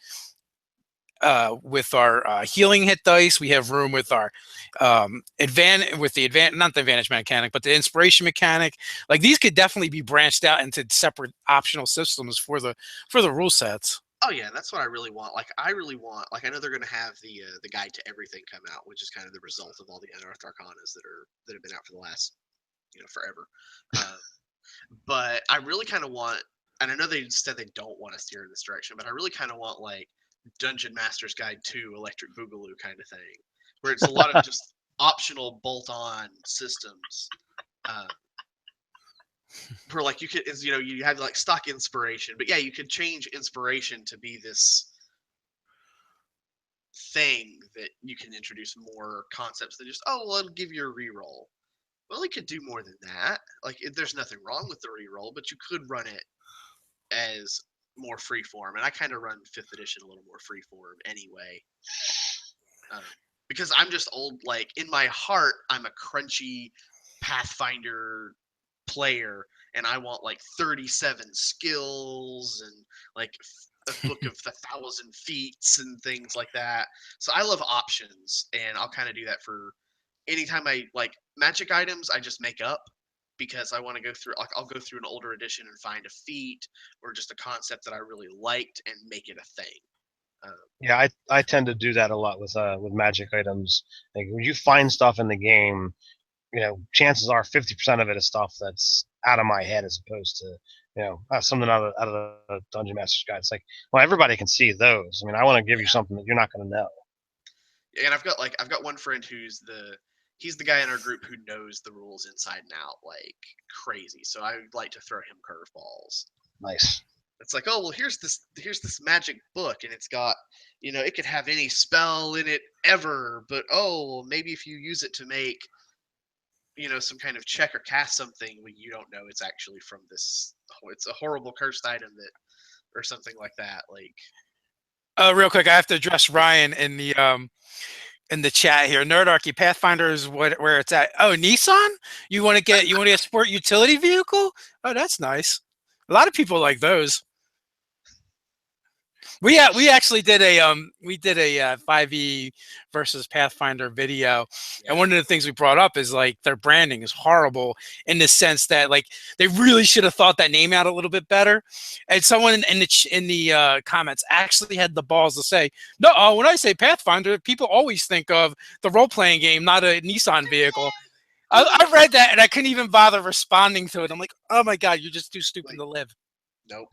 our healing hit dice. We have room with our not the advantage mechanic, but the inspiration mechanic. Like, these could definitely be branched out into separate optional systems for the rule sets. Oh yeah, that's what I really want. Like, I know they're going to have the guide to everything come out, which is kind of the result of all the unearthed arcanas that have been out for the last forever. But I really kind of want, and I know they said they don't want to steer in this direction, but I really kind of want like Dungeon Master's Guide to Electric Boogaloo kind of thing, where it's a lot of just optional bolt-on systems. Where like you have like stock inspiration, but yeah, you could change inspiration to be this thing that you can introduce more concepts than just, oh, well, it'll give you a reroll. Well, it could do more than that. Like, there's nothing wrong with the reroll, but you could run it as more freeform. And I kind of run 5th edition a little more freeform anyway. Because I'm just old. Like, in my heart, I'm a crunchy Pathfinder player, and I want like 37 skills and like a book of 1,000 feats and things like that. So I love options, and I'll kind of do that for anytime I like magic items. I just make up because I want to go through, like, I'll go through an older edition and find a feat or just a concept that I really liked and make it a thing. Yeah, I tend to do that a lot with magic items. Like, when you find stuff in the game, chances are 50% of it is stuff that's out of my head, as opposed to something out of the Dungeon Master's Guide. It's like, well, everybody can see those. I mean, I want to give you something that you're not going to know. And I've got one friend who's he's the guy in our group who knows the rules inside and out like crazy. So I like to throw him curveballs. Nice. It's like, oh, well, here's this magic book, and it's got, it could have any spell in it ever, but oh, maybe if you use it to make, some kind of check or cast something, when you don't know it's actually from this, it's a horrible cursed item or something like that. Like, Real quick, I have to address Ryan in the chat here. Nerdarchy, Pathfinder is where it's at. Oh, Nissan? You want to get a sport utility vehicle? Oh, that's nice. A lot of people like those. We actually did a 5e versus Pathfinder video, and one of the things we brought up is like their branding is horrible in the sense that like they really should have thought that name out a little bit better. And someone in the comments actually had the balls to say, "No, when I say Pathfinder, people always think of the role playing game, not a Nissan vehicle." I read that and I couldn't even bother responding to it. I'm like, oh my god, you're just too stupid to live. Nope.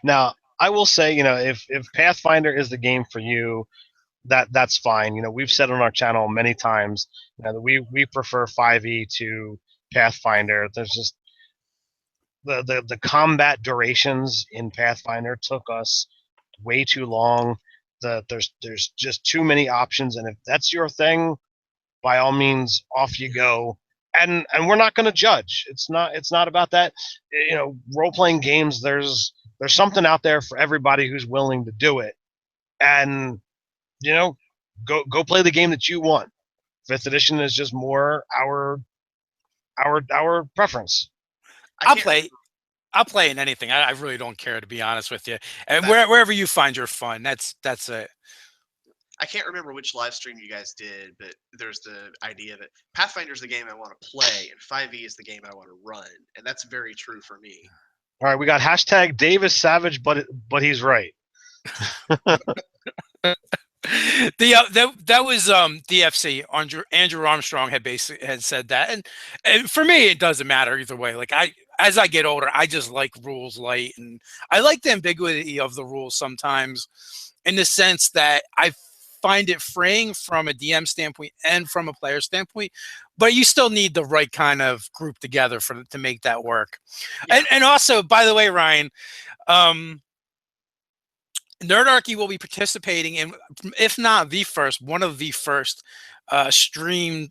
Now, I will say, if Pathfinder is the game for you, that's fine. We've said on our channel many times that we prefer 5e to Pathfinder. There's just the combat durations in Pathfinder took us way too long. There's just too many options, and if that's your thing, by all means, off you go. And we're not going to judge. It's not about that. Role playing games. There's something out there for everybody who's willing to do it, and go play the game that you want. Fifth edition is just more our preference. I'll play in anything. I really don't care, to be honest with you. And wherever you find your fun, that's it. I can't remember which live stream you guys did, but there's the idea that Pathfinder's the game I want to play, and 5e is the game I want to run, and that's very true for me. All right, we got hashtag Dave is savage, but he's right. That was DFC. Andrew Armstrong had said that, and for me it doesn't matter either way. Like as I get older, I just like rules light, and I like the ambiguity of the rules sometimes, in the sense that I find it freeing from a DM standpoint and from a player standpoint, but you still need the right kind of group together to make that work. Yeah. And also, by the way, Ryan, Nerdarchy will be participating in, if not the first, one of the first live streamed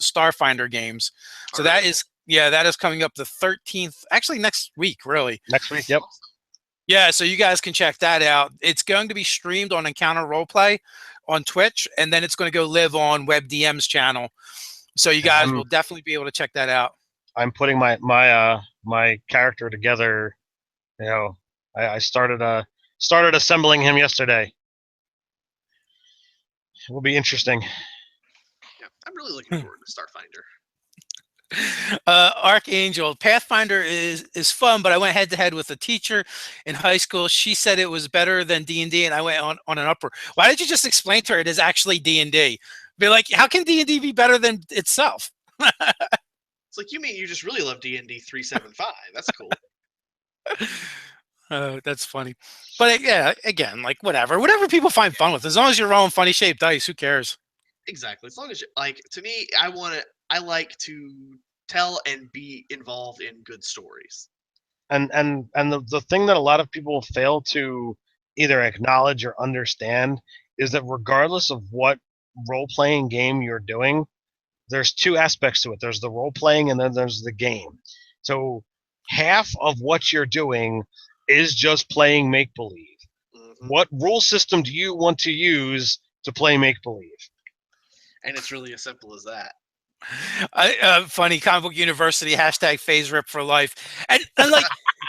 Starfinder games. So that is coming up the 13th, actually next week, really. Next week, yep. Yeah, so you guys can check that out. It's going to be streamed on Encounter Roleplay on Twitch, and then it's going to go live on WebDM's channel. So you guys will definitely be able to check that out. I'm putting my character together. I started assembling him yesterday. It will be interesting. Yeah, I'm really looking forward to Starfinder. Archangel, Pathfinder is fun, but I went head to head with a teacher in high school. She said it was better than D&D, and I went on an upper. Why did you just explain to her it is actually D&D? Be like, how can D&D be better than itself? It's like, you mean you just really love D&D 375? That's cool. That's funny. But yeah, again, like whatever people find fun with, as long as you're rolling funny shaped dice, who cares? Exactly. As long as to me, I like to tell and be involved in good stories. And the thing that a lot of people fail to either acknowledge or understand is that regardless of what role-playing game you're doing, there's two aspects to it. There's the role-playing and then there's the game. So half of what you're doing is just playing make-believe. Mm-hmm. What rule system do you want to use to play make-believe? And it's really as simple as that. Funny, Comic Book University, hashtag phase rip for life. And like,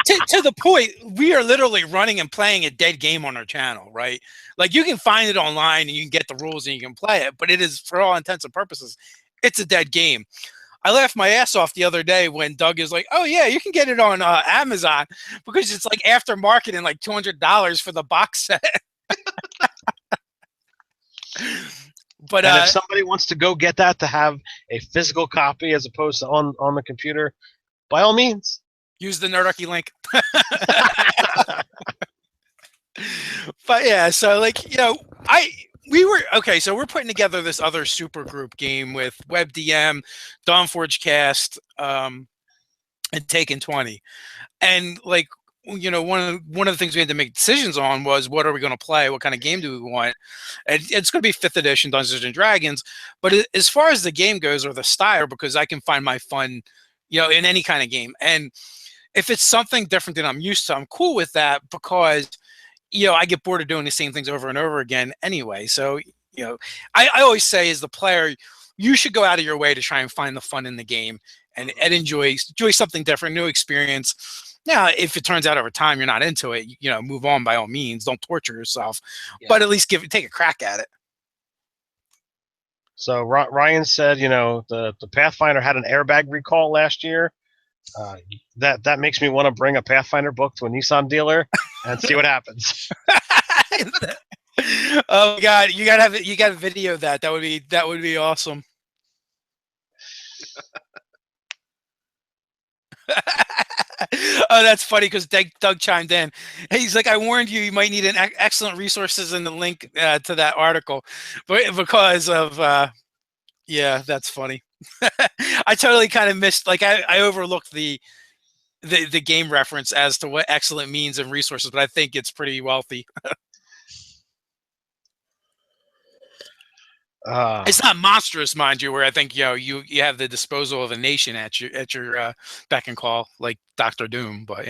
to the point, we are literally running and playing a dead game on our channel, right? Like, you can find it online and you can get the rules and you can play it, but it is, for all intents and purposes, it's a dead game. I laughed my ass off the other day when Doug is like, oh yeah, you can get it on Amazon, because it's like aftermarket and like $200 for the box set. But and if somebody wants to go get that to have a physical copy as opposed to on the computer, by all means, use the Nerdarchy link. But yeah, so like, so we're putting together this other super group game with WebDM, Dawnforge Cast, and Taken 20, and like, one of the things we had to make decisions on was, what are we going to play? What kind of game do we want? And it's going to be 5th edition Dungeons and Dragons. But as far as the game goes, or the style, because I can find my fun, in any kind of game. And if it's something different than I'm used to, I'm cool with that, because, I get bored of doing the same things over and over again anyway. So, I always say, as the player, you should go out of your way to try and find the fun in the game and enjoy something different, new experience. Now, if it turns out over time you're not into it, move on by all means. Don't torture yourself, but at least take a crack at it. So Ryan said, the Pathfinder had an airbag recall last year. That makes me want to bring a Pathfinder book to a Nissan dealer and see what happens. Oh my God, you gotta have it. You gotta video that. That would be awesome. Oh, that's funny because Doug chimed in. He's like, "I warned you, you might need an excellent resources in the link to that article, but because of yeah, that's funny." I totally kind of missed. Like, I overlooked the game reference as to what excellent means and resources, but I think it's pretty wealthy. It's not monstrous, mind you, where I think you have the disposal of a nation at your beck and call, like Doctor Doom. But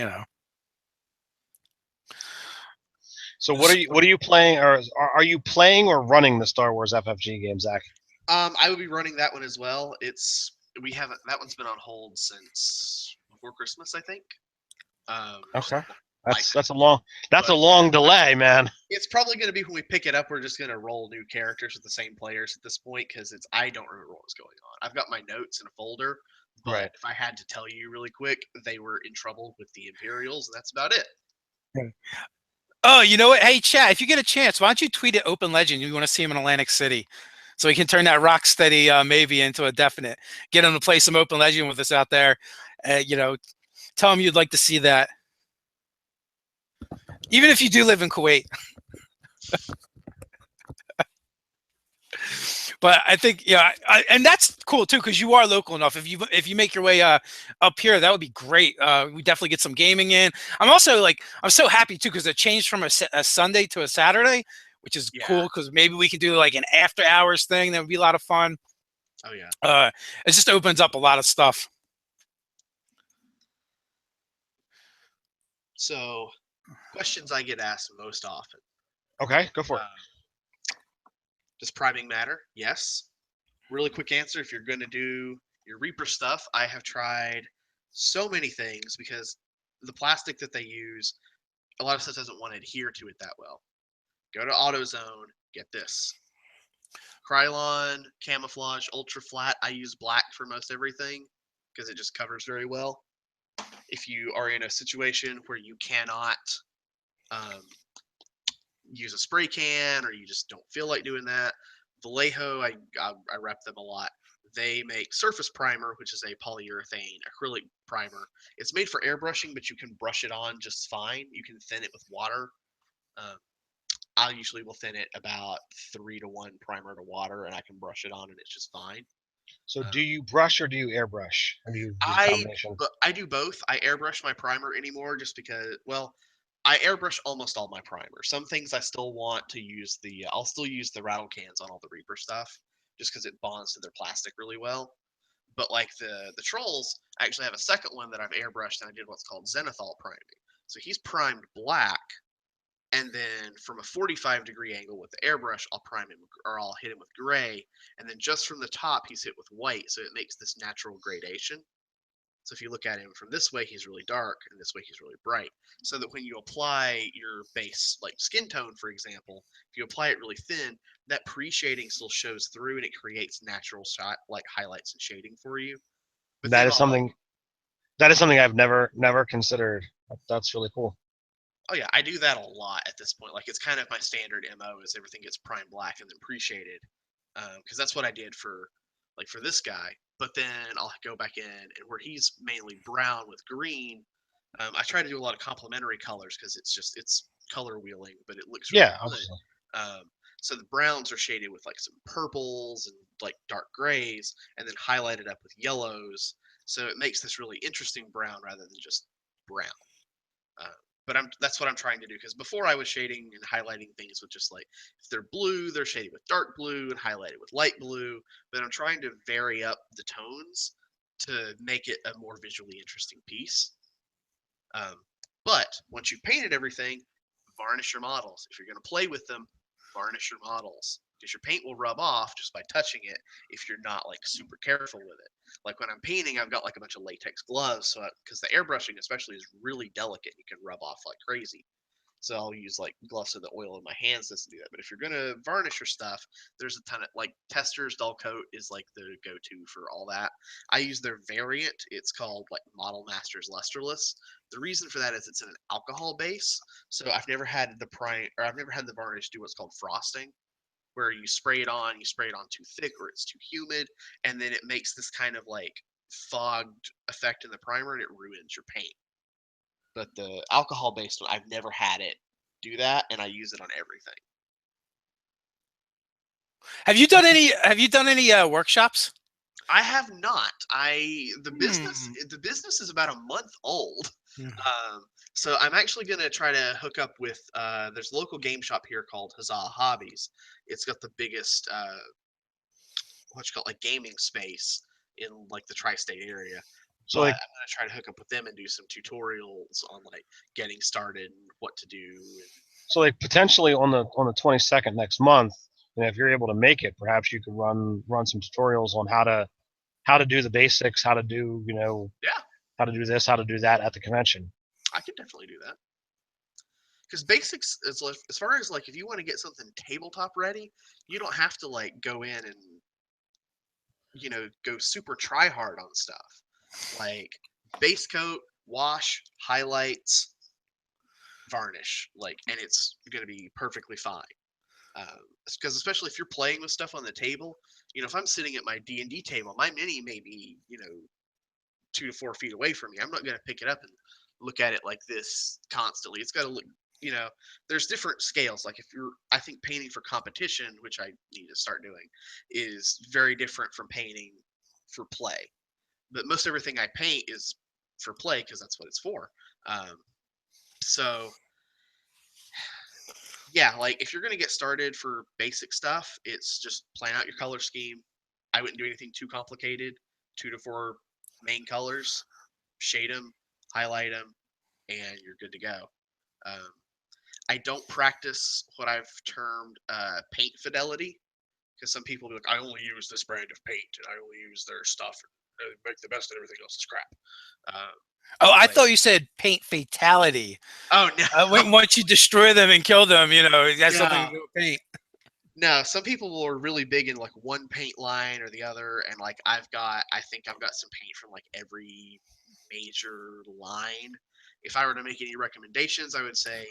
So what are you playing, or are you playing or running the Star Wars FFG game, Zach? I will be running that one as well. We haven't that one's been on hold since before Christmas, I think. Okay, Like, that's a long delay, man. it's probably going to be when we pick it up. We're just going to roll new characters with the same players at this point because I don't remember what was going on. I've got my notes in a folder, but Right. if I had to tell you really quick, they were in trouble with the Imperials, and that's about it. oh, you know what? Hey, chat, if you get a chance, why don't you tweet at Open Legend? You want to see him in Atlantic City, so we can turn that rock steady maybe into a definite. Get him to play some Open Legend with us out there. Tell him you'd like to see that, even if you do live in Kuwait. But I think, and that's cool too, because you are local enough. If you make your way up here, that would be great. We definitely get some gaming in. I'm so happy too because it changed from a Sunday to a Saturday, which is cool because maybe we can do like an after hours thing. That would be a lot of fun. Oh yeah. It just opens up a lot of stuff. So, questions I get asked most often. Okay, go for it. Does priming matter? Yes. Really quick answer, if you're going to do your Reaper stuff, I have tried so many things because the plastic that they use, a lot of stuff doesn't want to adhere to it that well. Go to AutoZone, get this. Krylon, camouflage, ultra flat. I use black for most everything because it just covers very well. If you are in a situation where you cannot use a spray can or you just don't feel like doing that, Vallejo, I rep them a lot. They make surface primer, which is a polyurethane acrylic primer. It's made for airbrushing, but you can brush it on just fine. You can thin it with water. I usually will thin it about 3-to-1 primer to water, and I can brush it on, and it's just fine. So do you brush or do you airbrush? Or do you do a combination? I do both. I airbrush my primer anymore just because, well, I airbrush almost all my primer. Some things I still want to use I'll still use the rattle cans on all the Reaper stuff just because it bonds to their plastic really well. But like the trolls, I actually have a second one that I've airbrushed and I did what's called zenithal priming. So he's primed black, and then from a 45-degree angle with the airbrush, I'll prime him or I'll hit him with gray, and then just from the top he's hit with white, so it makes this natural gradation. So if you look at him from this way, he's really dark, and this way he's really bright. So that when you apply your base, like skin tone, for example, if you apply it really thin, that pre-shading still shows through, and it creates natural shot like highlights and shading for you. But that is something I've never considered. That's really cool. Oh yeah, I do that a lot at this point. Like it's kind of my standard MO is everything gets prime black and then pre-shaded, because that's what I did for this guy. But then I'll go back in and where he's mainly brown with green, I try to do a lot of complementary colors because it's color wheeling, but it looks really good. So the browns are shaded with like some purples and like dark grays, and then highlighted up with yellows. So it makes this really interesting brown rather than just brown. But that's what I'm trying to do because before I was shading and highlighting things with just like if they're blue, they're shaded with dark blue and highlighted with light blue. But I'm trying to vary up the tones to make it a more visually interesting piece. But once you've painted everything, varnish your models. If you're going to play with them, varnish your models because your paint will rub off just by touching it if you're not like super careful with it. Like when I'm painting, I've got like a bunch of latex gloves, so because the airbrushing especially is really delicate, you can rub off like crazy. So I'll use like gloves so the oil in my hands doesn't do that. But if you're gonna varnish your stuff, there's a ton of like Testers Dull Coat is like the go-to for all that. I use their variant. It's called like Model Masters Lusterless. The reason for that is it's in an alcohol base. So I've never had the varnish do what's called frosting, where you spray it on too thick or it's too humid, and then it makes this kind of like fogged effect in the primer and it ruins your paint. But the alcohol based one, I've never had it do that, and I use it on everything. Have you done any workshops? I have not. The business is about a month old. So I'm actually gonna try to hook up with there's a local game shop here called Huzzah Hobbies. It's got the biggest like gaming space in like the tri-state area. So But like, I'm gonna try to hook up with them and do some tutorials on like getting started and what to do. so like potentially on the 22nd next month, if you're able to make it, perhaps you could run some tutorials on how to do the basics, how to do how to do this, how to do that at the convention. I could definitely do that. Because basics is as far as like if you want to get something tabletop ready, you don't have to like go in and go super try hard on stuff. Like base coat, wash, highlights, varnish, and it's gonna be perfectly fine. Because especially if you're playing with stuff on the table, if I'm sitting at my D&D table, my mini may be 2 to 4 feet away from me. I'm not gonna pick it up and look at it like this constantly. It's got to look. There's different scales. Like I think painting for competition, which I need to start doing, is very different from painting for play. But most everything I paint is for play because that's what it's for. So yeah, like if you're gonna get started for basic stuff, it's just plan out your color scheme. I wouldn't do anything too complicated. 2 to 4 main colors, shade them, highlight them, and you're good to go. I don't practice what I've termed paint fidelity, because some people be like, I only use this brand of paint and I only use their stuff and make the best and everything else is crap. I thought you said paint fatality. Oh no! Once you destroy them and kill them, it has something to do with paint. No, some people are really big in like one paint line or the other, and like I think I've got some paint from like every major line. If I were to make any recommendations, I would say,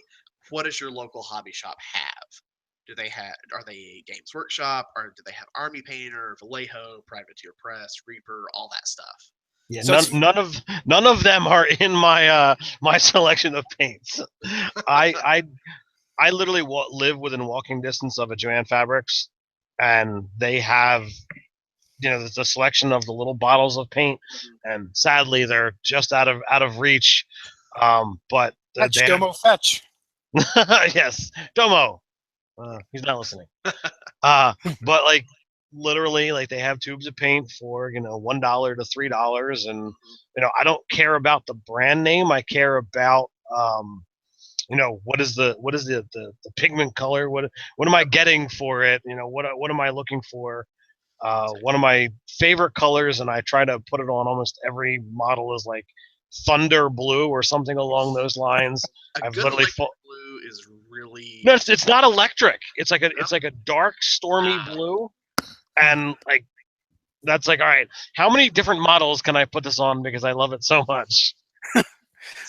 what does your local hobby shop have? Are they a Games Workshop, or do they have Army Painter, Vallejo, Privateer Press, Reaper, all that stuff? Yeah, So none of them are in my my selection of paints. I literally live within walking distance of a Joanne Fabrics, and they have the selection of the little bottles of paint, and sadly they're just out of reach. But Fetch, Domo, fetch. yes, Domo. He's not listening. But like literally, like they have tubes of paint for $1 to $3, and I don't care about the brand name. I care about what is the pigment color? What am I getting for it? What am I looking for? One of my favorite colors, and I try to put it on almost every model, is like thunder blue or something along those lines. I've literally electric blue is really no, it's not electric. It's like a dark, stormy blue, and like that's like, all right, how many different models can I put this on because I love it so much?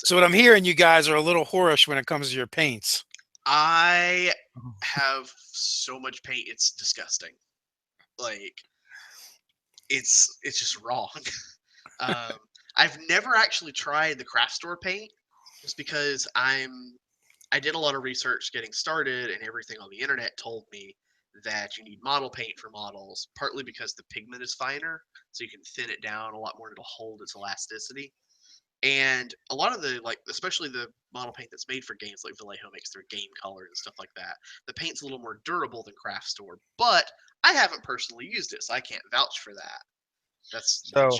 So what I'm hearing, you guys are a little whorish when it comes to your paints. I have so much paint, it's disgusting. Like it's just wrong. I've never actually tried the craft store paint, just because I did a lot of research getting started, and everything on the internet told me that you need model paint for models, partly because the pigment is finer, so you can thin it down a lot more and it'll hold its elasticity. And a lot of the especially the model paint that's made for games, like Vallejo makes their game color and stuff like that. The paint's a little more durable than craft store, but I haven't personally used it, so I can't vouch for that. That's So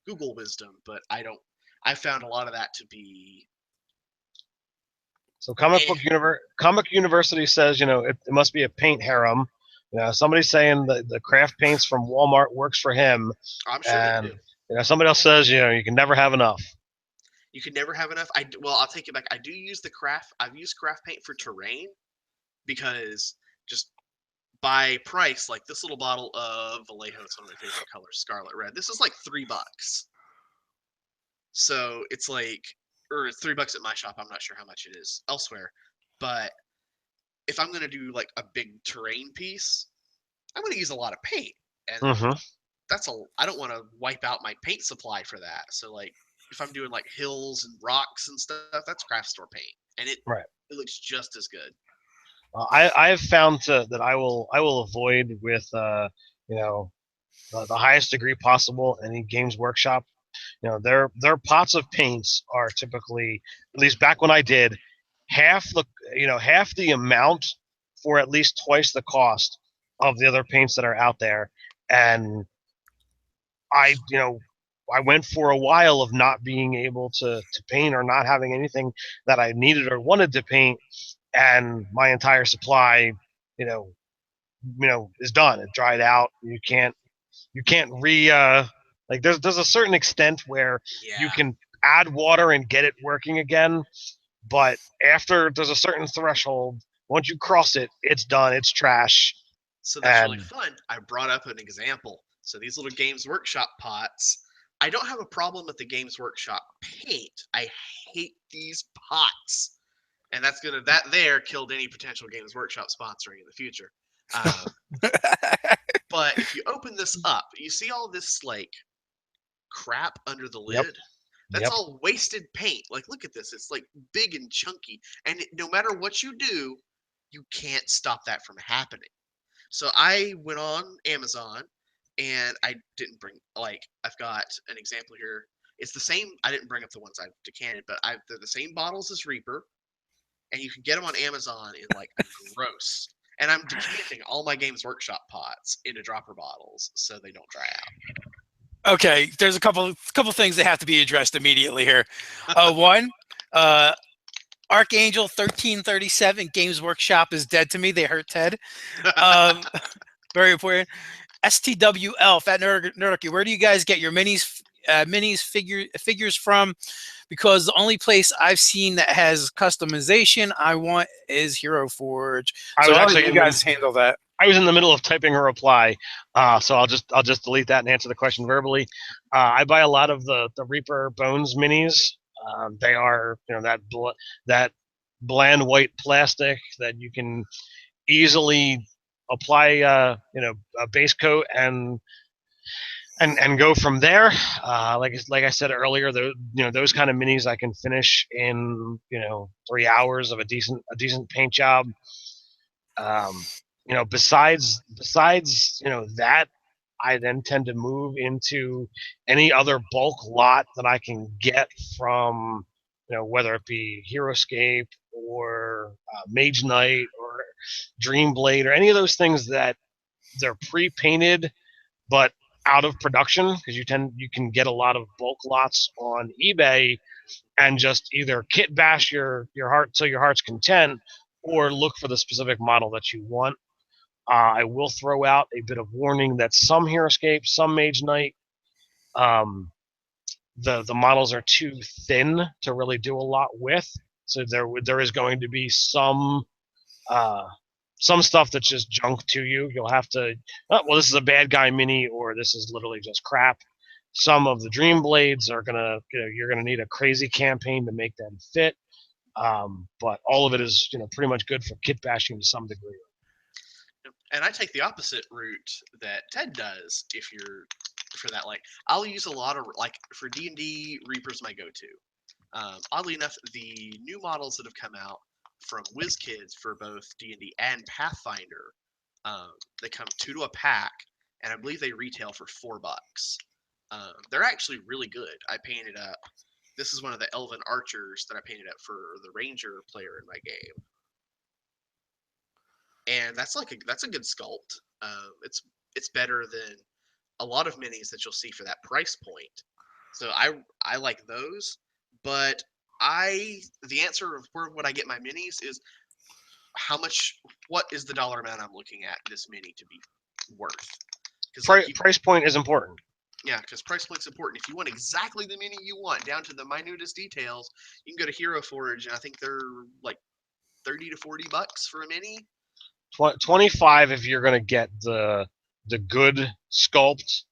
Google wisdom, but I don't. I found a lot of that to be. So Comic University says, it must be a paint harem. Somebody's saying that the craft paints from Walmart works for him. I'm sure And they do. somebody else says, you can never have enough. You can never have enough. Well, I'll take it back. I do use the craft. I've used craft paint for terrain because just by price, like this little bottle of Vallejo, it's one of my favorite colors, Scarlet Red. This is like $3. So it's like, or it's $3 at my shop. I'm not sure how much it is elsewhere. But if I'm gonna do like a big terrain piece, I'm gonna use a lot of paint, and Mm-hmm. I don't want to wipe out my paint supply for that. So like, if I'm doing like hills and rocks and stuff, that's craft store paint, and it looks just as good. I have found that I will avoid with you know the highest degree possible any Games Workshop. You know, their pots of paints are typically, at least back when I did, half the amount for at least twice the cost of the other paints that are out there. And I went for a while of not being able to paint or not having anything that I needed or wanted to paint, and my entire supply, is done. It dried out. You can't like there's a certain extent where you can add water and get it working again, but after there's a certain threshold, once you cross it, it's done. It's trash. So that's really fun. I brought up an example. So these little Games Workshop pots, I don't have a problem with the Games Workshop paint. I hate these pots. And that there killed any potential Games Workshop sponsoring in the future. But if you open this up, you see all this like crap under the lid. Yep. That's all wasted paint. Like, look at this. It's like big and chunky. And no matter what you do, you can't stop that from happening. So I went on Amazon, and I didn't bring, like, I've got an example here. It's the same. I didn't bring up the ones I've decanted, but they're the same bottles as Reaper, and you can get them on Amazon in like a gross. And I'm decanting all my Games Workshop pots into dropper bottles so they don't dry out. Okay, there's a couple things that have to be addressed immediately here. One, Archangel 1337 Games Workshop is dead to me. They hurt Ted. Very important. STWL Fat Nerdarchy, where do you guys get your minis figures from? Because the only place I've seen that has customization I want is Hero Forge. So I'll let you guys handle that. I was in the middle of typing a reply, so I'll just delete that and answer the question verbally. I buy a lot of the Reaper Bones minis. They are that bland white plastic that you can easily apply a base coat and go from there. Like I said earlier, those kind of minis I can finish in 3 hours of a decent paint job. Besides that, I then tend to move into any other bulk lot that I can get from, whether it be Heroescape or Mage Knight or Dreamblade or any of those things that they're pre-painted but out of production, because you can get a lot of bulk lots on eBay and just either kit bash your heart till your heart's content, or look for the specific model that you want. I will throw out a bit of warning that some Heroescape, some Mage Knight, the models are too thin to really do a lot with. So there is going to be some stuff that's just junk to you. You'll have to, this is a bad guy mini, or this is literally just crap. Some of the Dream Blades are you're gonna need a crazy campaign to make them fit. But all of it is pretty much good for kit bashing to some degree. And I take the opposite route that Ted does. If you're for that, like, I'll use a lot of, like, for D&D, Reaper's my go-to. Oddly enough, the new models that have come out from WizKids for both D&D and Pathfinder, they come 2 to a pack, and I believe they retail for $4. They're actually really good. I painted up. This is one of the Elven Archers that I painted up for the Ranger player in my game. And that's a good sculpt. It's better than a lot of minis that you'll see for that price point. So I like those, but the answer of where would I get my minis is what is the dollar amount I'm looking at this mini to be worth? Price point is important. Yeah, because price point's important. If you want exactly the mini you want, down to the minutest details, you can go to Hero Forge, and I think they're like 30 to 40 bucks for a mini. 25 if you're going to get the good sculpt.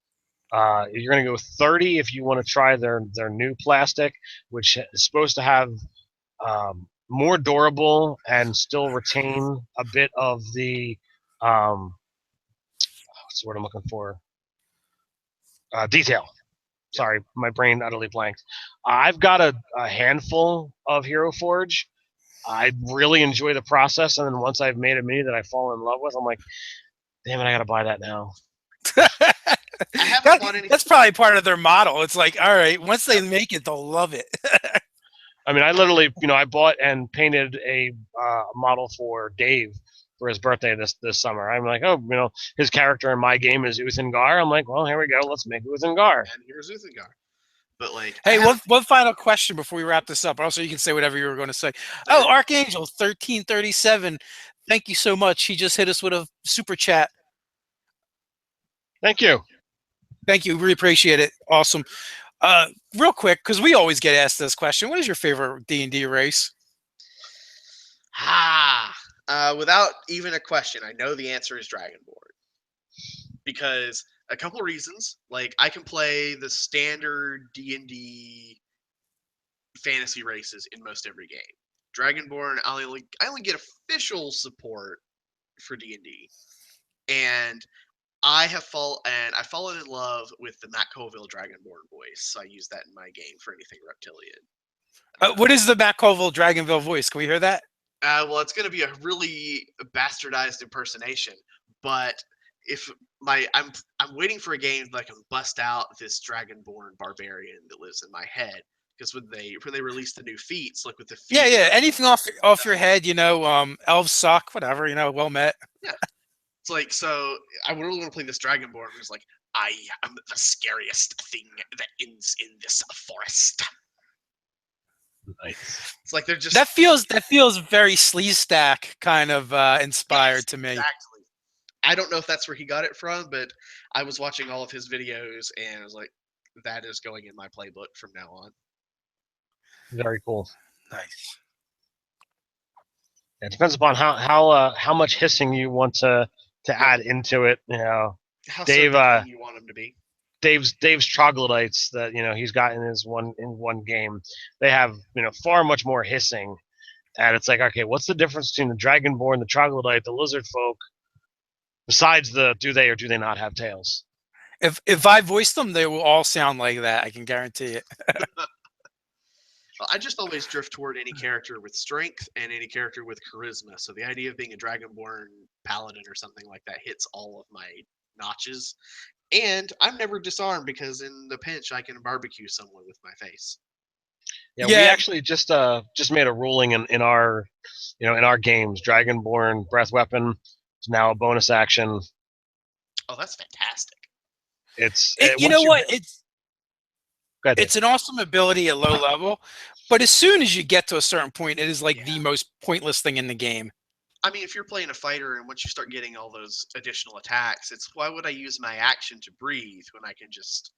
You're going to go 30 if you want to try their new plastic, which is supposed to have more durable and still retain a bit of the what's the word I'm looking for? Detail. Sorry, my brain utterly blanked. I've got a handful of Hero Forge. I really enjoy the process, and then once I've made a mini that I fall in love with, I'm like, damn it, I gotta buy that now. I haven't bought anything. That's probably part of their model. It's like, all right, once they make it, they'll love it. I mean, I literally, I bought and painted a model for Dave for his birthday this summer. I'm like, oh, his character in my game is Uthengar. I'm like, well, here we go. Let's make Uthengar. And here's Uthengar. But like, hey, one final question before we wrap this up. Also, you can say whatever you were going to say. Oh, Archangel 1337. Thank you so much. He just hit us with a super chat. Thank you. Thank you. We appreciate it. Awesome. Real quick, because we always get asked this question. What is your favorite D&D race? Without even a question, I know the answer is Dragonborn. Because a couple of reasons. Like, I can play the standard D&D fantasy races in most every game. Dragonborn, I only get official support for D&D. And I have fallen in love with the Matt Colville Dragonborn voice. So I use that in my game for anything reptilian. What is the Matt Colville Dragonville voice? Can we hear that? Well, it's going to be a really bastardized impersonation, but I'm waiting for a game that I can bust out this Dragonborn barbarian that lives in my head. Because when they release the new feats, like with the feet, yeah, anything off your head, elves suck, whatever, well met. Yeah, it's like, so I really want to play this Dragonborn who's like, I am the scariest thing that ends in this forest. Nice. It's like they're just that feels very Sleestack kind of inspired to me. Exactly. I don't know if that's where he got it from, but I was watching all of his videos and I was like, that is going in my playbook from now on. Very cool. Nice. It depends upon how much hissing you want to add into it. How Dave, you want him to be. Dave's troglodytes that he's got in one game, they have far much more hissing, and it's like, okay, what's the difference between the Dragonborn, the troglodyte, the lizard folk, besides the do they or do they not have tails? If I voice them, they will all sound like that. I can guarantee it. I just always drift toward any character with strength and any character with charisma. So the idea of being a Dragonborn paladin or something like that hits all of my notches. And I'm never disarmed because in the pinch I can barbecue someone with my face. Yeah, we actually just made a ruling in our in our games. Dragonborn breath weapon is now a bonus action. Oh, that's fantastic. It's an awesome ability at low level, but as soon as you get to a certain point, it is like the most pointless thing in the game. I mean, if you're playing a fighter and once you start getting all those additional attacks, it's why would I use my action to breathe when I can just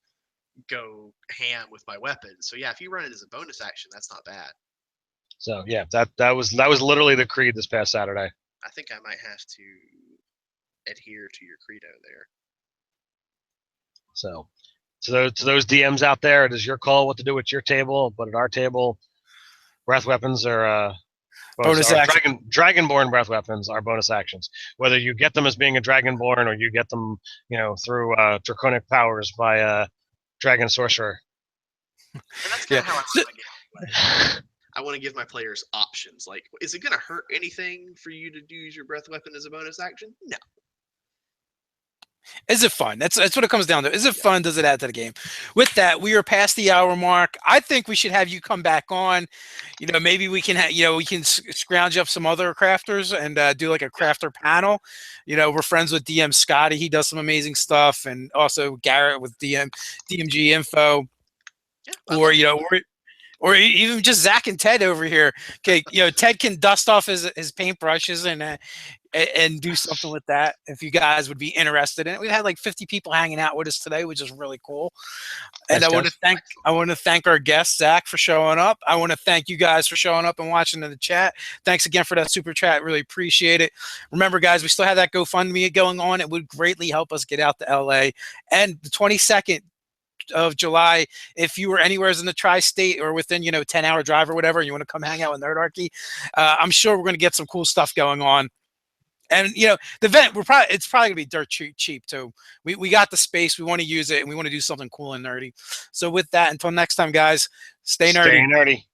go ham with my weapon? So yeah, if you run it as a bonus action, that's not bad. So yeah, that was literally the creed this past Saturday. I think I might have to adhere to your credo there. So to those DMs out there, it is your call what to do at your table, but at our table, breath weapons are bonus action. Dragonborn breath weapons are bonus actions. Whether you get them as being a Dragonborn or you get them, through draconic powers by a dragon sorcerer. And that's kind of how I want to get. I want to give my players options. Like, is it going to hurt anything for you to use your breath weapon as a bonus action? No. Is it fun? That's what it comes down to. Is it fun? Does it add to the game? With that, we are past the hour mark. I think we should have you come back on. Maybe we can we can scrounge up some other crafters and do like a crafter panel. We're friends with DM Scotty. He does some amazing stuff, and also Garrett with DMG Info. Yeah, or or even just Zach and Ted over here. Okay, Ted can dust off his paintbrushes and do something with that if you guys would be interested in it. We've had like 50 people hanging out with us today, which is really cool. And Thanks, I want to thank our guest Zach for showing up. I want to thank you guys for showing up and watching in the chat. Thanks again for that super chat. Really appreciate it. Remember, guys, we still have that GoFundMe going on. It would greatly help us get out to LA. And the 22nd of July, if you were anywhere in the tri-state or within 10-hour drive or whatever, and you want to come hang out with Nerdarchy, I'm sure we're going to get some cool stuff going on. And the event it's probably gonna be dirt cheap too. We got the space, we want to use it, and we want to do something cool and nerdy. So with that, until next time, guys, stay nerdy. Stay nerdy.